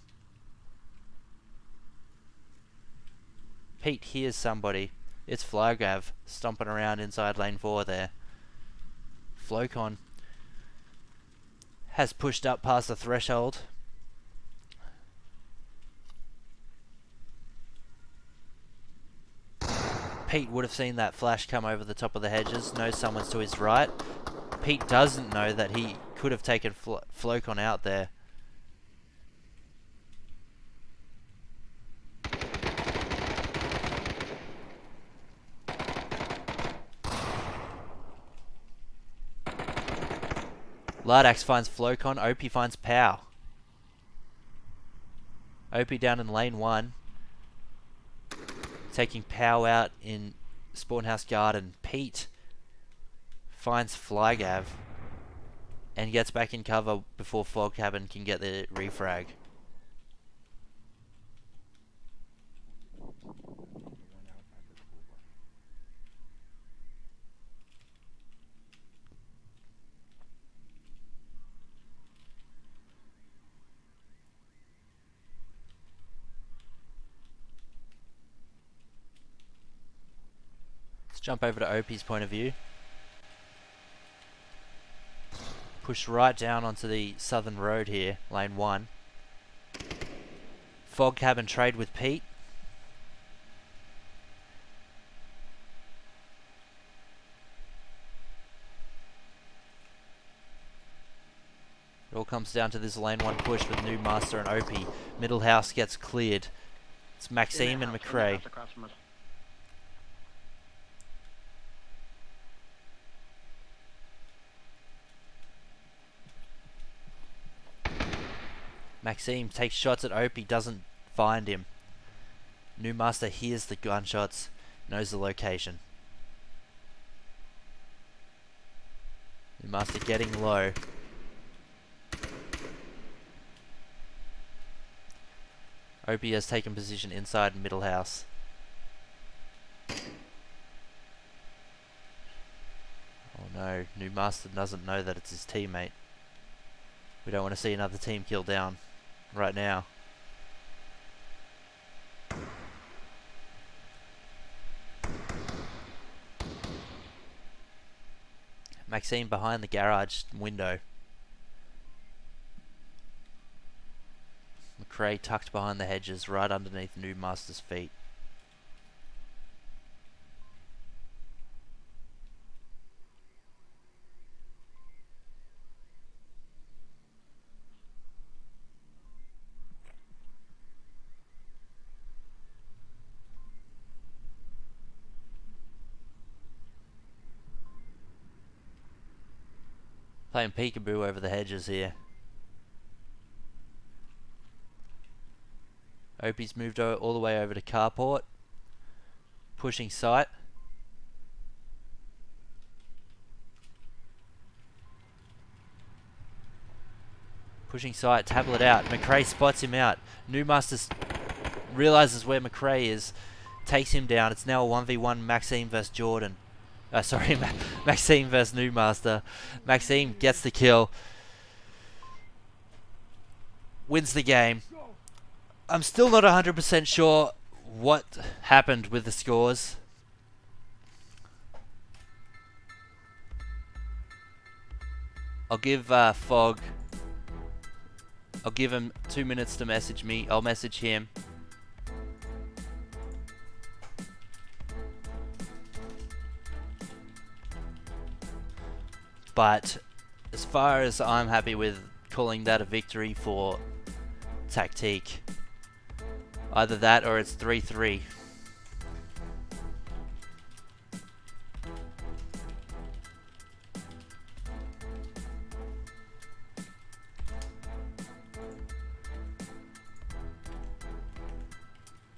Pete hears somebody. It's Flygrav stomping around inside lane 4 there. Flocon has pushed up past the threshold. Pete would have seen that flash come over the top of the hedges, knows someone's to his right. Pete doesn't know that he could have taken Flocon out there. Lardax finds Flocon, OP finds Pow. OP down in lane 1. Taking Pow out in Spawnhouse Garden. Pete finds Flygav and gets back in cover before Fog Cabin can get the refrag. Let's jump over to OP's point of view. Push right down onto the southern road here, lane 1. Fog Cabin trade with Pete. It all comes down to this lane 1 push with New Master and OP. Middle house gets cleared. It's Maxime and McRae. Maxime takes shots at OP, doesn't find him. New Master hears the gunshots, knows the location. New Master getting low. Opie has taken position inside middle house. Oh no, New Master doesn't know that it's his teammate. We don't want to see another team kill down right now. Maxime behind the garage window. McRae tucked behind the hedges right underneath New Master's feet. Playing peekaboo over the hedges here. Opie's moved all the way over to carport. Pushing sight. Pushing sight, tablet out. McRae spots him out. Newmaster realizes where McRae is. Takes him down. It's now a 1v1 Maxime versus Jordan. Maxime versus Newmaster. Maxime gets the kill. Wins the game. I'm still not 100% sure what happened with the scores. I'll give Fog... I'll give him 2 minutes to message me. I'll message him. But as far as I'm happy with calling that a victory for Tactique. Either that or it's 3-3.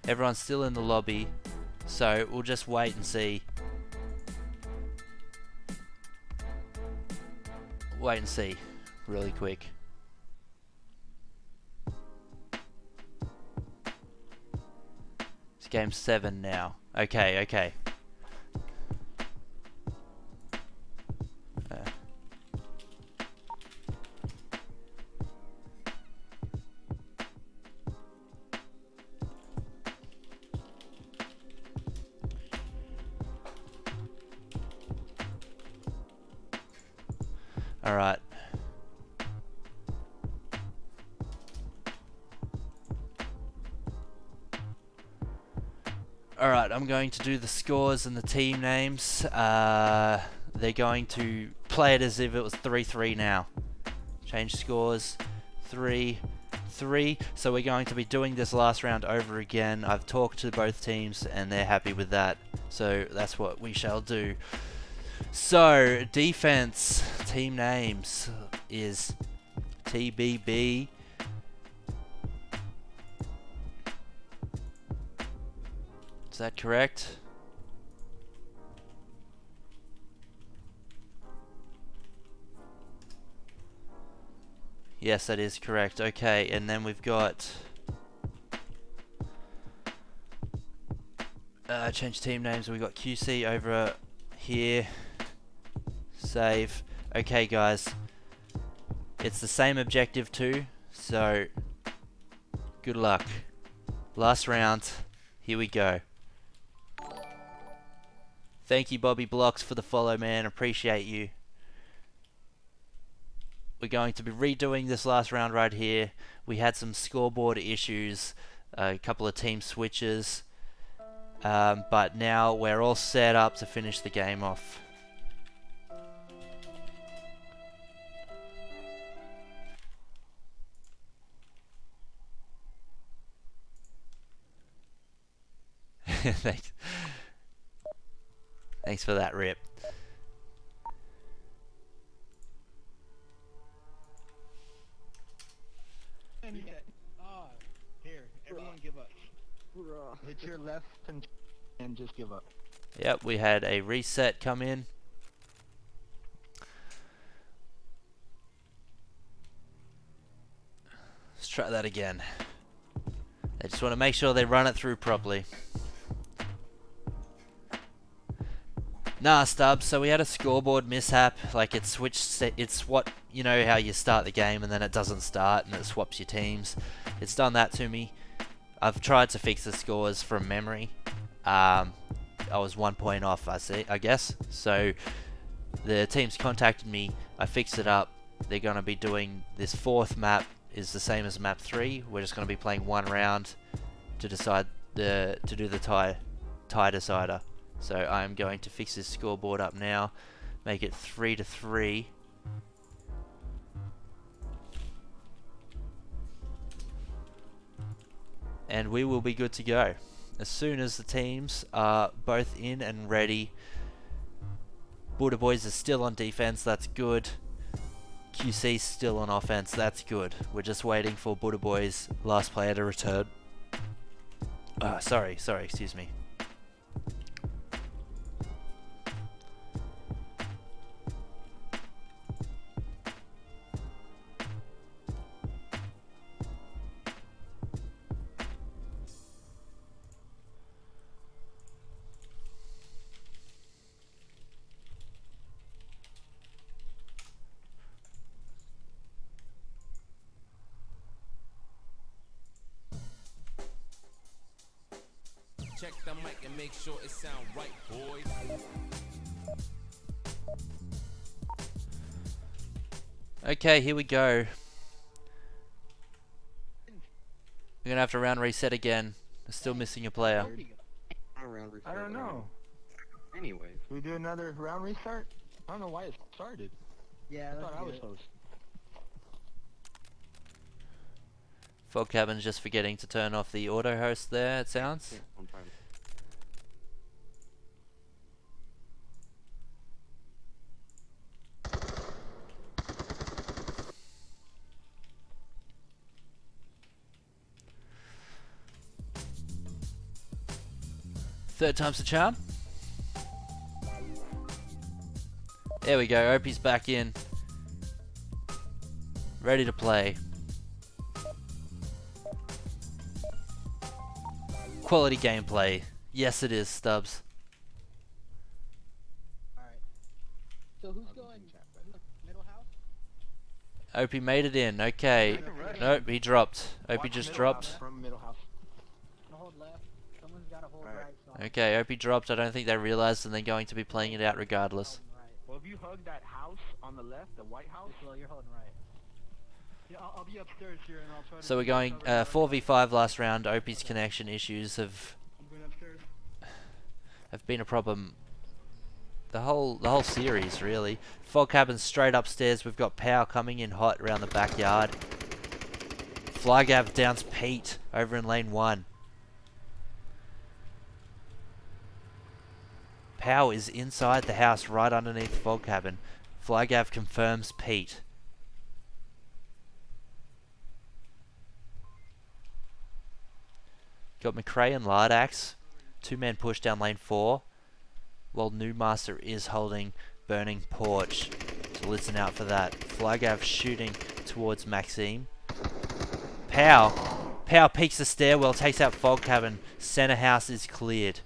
Everyone's still in the lobby, so we'll just wait and see. Wait and see, really quick. It's game 7 now. Okay. Alright. Alright, I'm going to do the scores and the team names. They're going to play it as if it was 3-3 now. Change scores. 3-3. So we're going to be doing this last round over again. I've talked to both teams and they're happy with that. So that's what we shall do. So, defense, team names is TBB. Is that correct? Yes, that is correct. Okay, and then we've got... change team names. We've got QC over here. Save. Okay, guys. It's the same objective too, so good luck. Last round. Here we go. Thank you, Bobby Blocks, for the follow, man. Appreciate you. We're going to be redoing this last round right here. We had some scoreboard issues, a couple of team switches, but now we're all set up to finish the game off. Thanks for that, Rip. Here, everyone give up. Hit your left and just give up. Yep, we had a reset come in. Let's try that again. They just want to make sure they run it through properly. Nah, Stubbs, so we had a scoreboard mishap. Like, it switched, it's what, you know how you start the game and then it doesn't start and it swaps your teams. It's done that to me. I've tried to fix the scores from memory. I was 1 point off, I guess. So the team's contacted me. I fixed it up. They're going to be doing this 4th map is the same as map 3. We're just going to be playing 1 round to decide to do the tie decider. So I'm going to fix this scoreboard up now, make it 3-3. And we will be good to go. As soon as the teams are both in and ready. BuddhaBoys is still on defense, that's good. QC still on offense, that's good. We're just waiting for BuddhaBoys last player to return. Sorry, excuse me. Check the mic and make sure it sound right, boys. Okay, here we go. We're gonna have to round reset again. We're still missing a player. I don't know. Anyways. Should we do another round restart? I don't know why it started. Yeah, I thought I let's was do it. host. Fog Cabin's just forgetting to turn off the auto host there, it sounds. On time. Third time's the charm. There we go, Opie's back in. Ready to play. Quality gameplay. Yes it is, Stubbs. Alright. So who's going? Middle house? Opie made it in, okay. Nope, he dropped. Opie Watch just middle dropped. house from middle house. Gonna hold left. Someone's gotta hold Alright. right. So I'm Okay, Opie dropped. I don't think they realized and they're going to be playing it out regardless. holding right. Well, if you hug that house on the left, the White House. Well, you're holding right. Yeah, I'll be upstairs here and I'll try to. So we're going 4v5 last round. Opie's connection issues have I'm going upstairs. been a problem the whole series really. Fog Cabin's straight upstairs. We've got Power coming in hot around the backyard. Flygav downs Pete over in lane 1. Power is inside the house right underneath Fog Cabin. Flygav confirms Pete. Got McRae and Lardax. 2-man push down lane 4. While Newmaster is holding Burning Porch. So listen out for that. Flygav shooting towards Maxime. Pow peeks the stairwell, takes out Fog Cabin. Center house is cleared.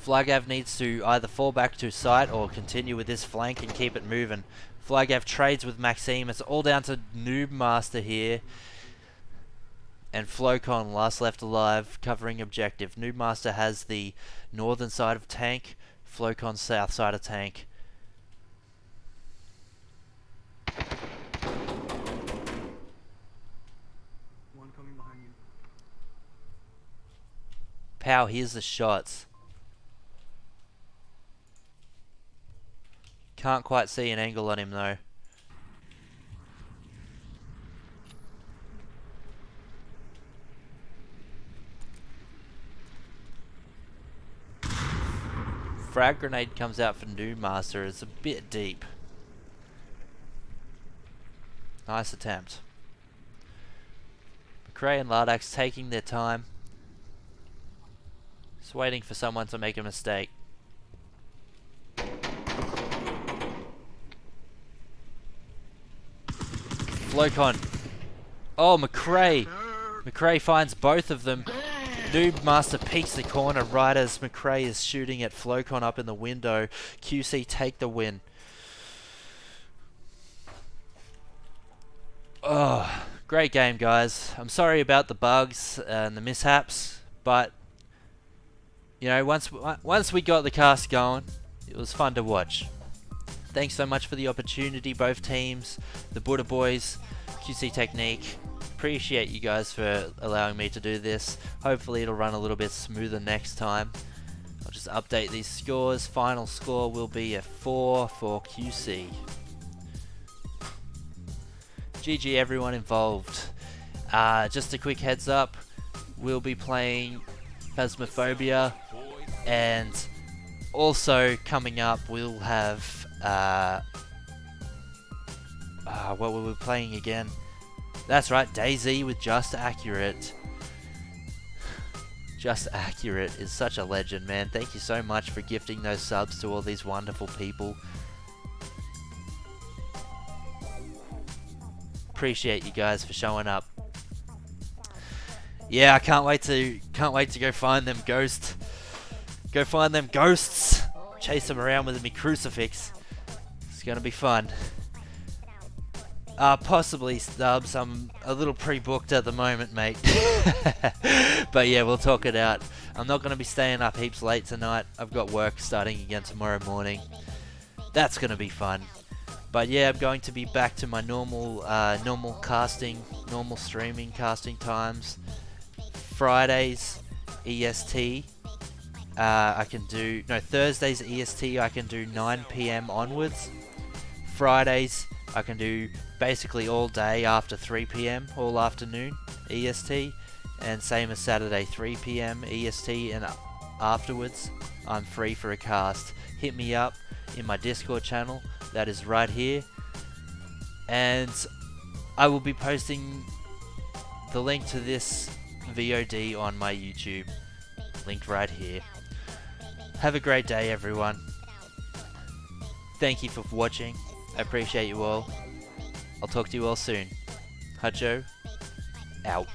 Flygav needs to either fall back to site or continue with this flank and keep it moving. Flygav trades with Maxime. It's all down to Noobmaster here. And Flowcon last left alive, covering objective. Noobmaster has the northern side of tank, Flowcon south side of tank. One coming behind you. Pow hears the shots. Can't quite see an angle on him though. Frag grenade comes out for Newmaster. It's a bit deep. Nice attempt. McRae and Lardax taking their time. Just waiting for someone to make a mistake. Flowcon. Oh, McRae. McRae finds both of them. Noob Master peeks the corner right as McRae is shooting at Flocon up in the window. QC take the win. Oh, great game, guys. I'm sorry about the bugs and the mishaps, but you know, once we got the cast going, it was fun to watch. Thanks so much for the opportunity, both teams, the BuddhaBoys, QC Technique. Appreciate you guys for allowing me to do this. Hopefully it'll run a little bit smoother next time. I'll just update these scores. Final score will be a 4 for QC. GG everyone involved. Just a quick heads up, we'll be playing Phasmophobia, and also coming up we'll have what were we playing again? That's right, DayZ with Just Accurate. Just Accurate is such a legend, man. Thank you so much for gifting those subs to all these wonderful people. Appreciate you guys for showing up. Yeah, I can't wait to go find them ghosts. Go find them ghosts. Chase them around with me crucifix. It's gonna be fun. Possibly Stubbs. I'm a little pre-booked at the moment, mate. But yeah, we'll talk it out. I'm not gonna be staying up heaps late tonight. I've got work starting again tomorrow morning. That's gonna be fun. But yeah, I'm going to be back to my normal streaming casting times. Fridays EST. I can do Thursdays EST. I can do 9 PM onwards. Fridays I can do basically all day after 3 PM, all afternoon EST, and same as Saturday 3 PM EST, and afterwards I'm free for a cast. Hit me up in my Discord channel, that is right here, and I will be posting the link to this VOD on my YouTube, linked right here. Have a great day everyone. Thank you for watching. I appreciate you all. I'll talk to you all soon. Hutcho, out.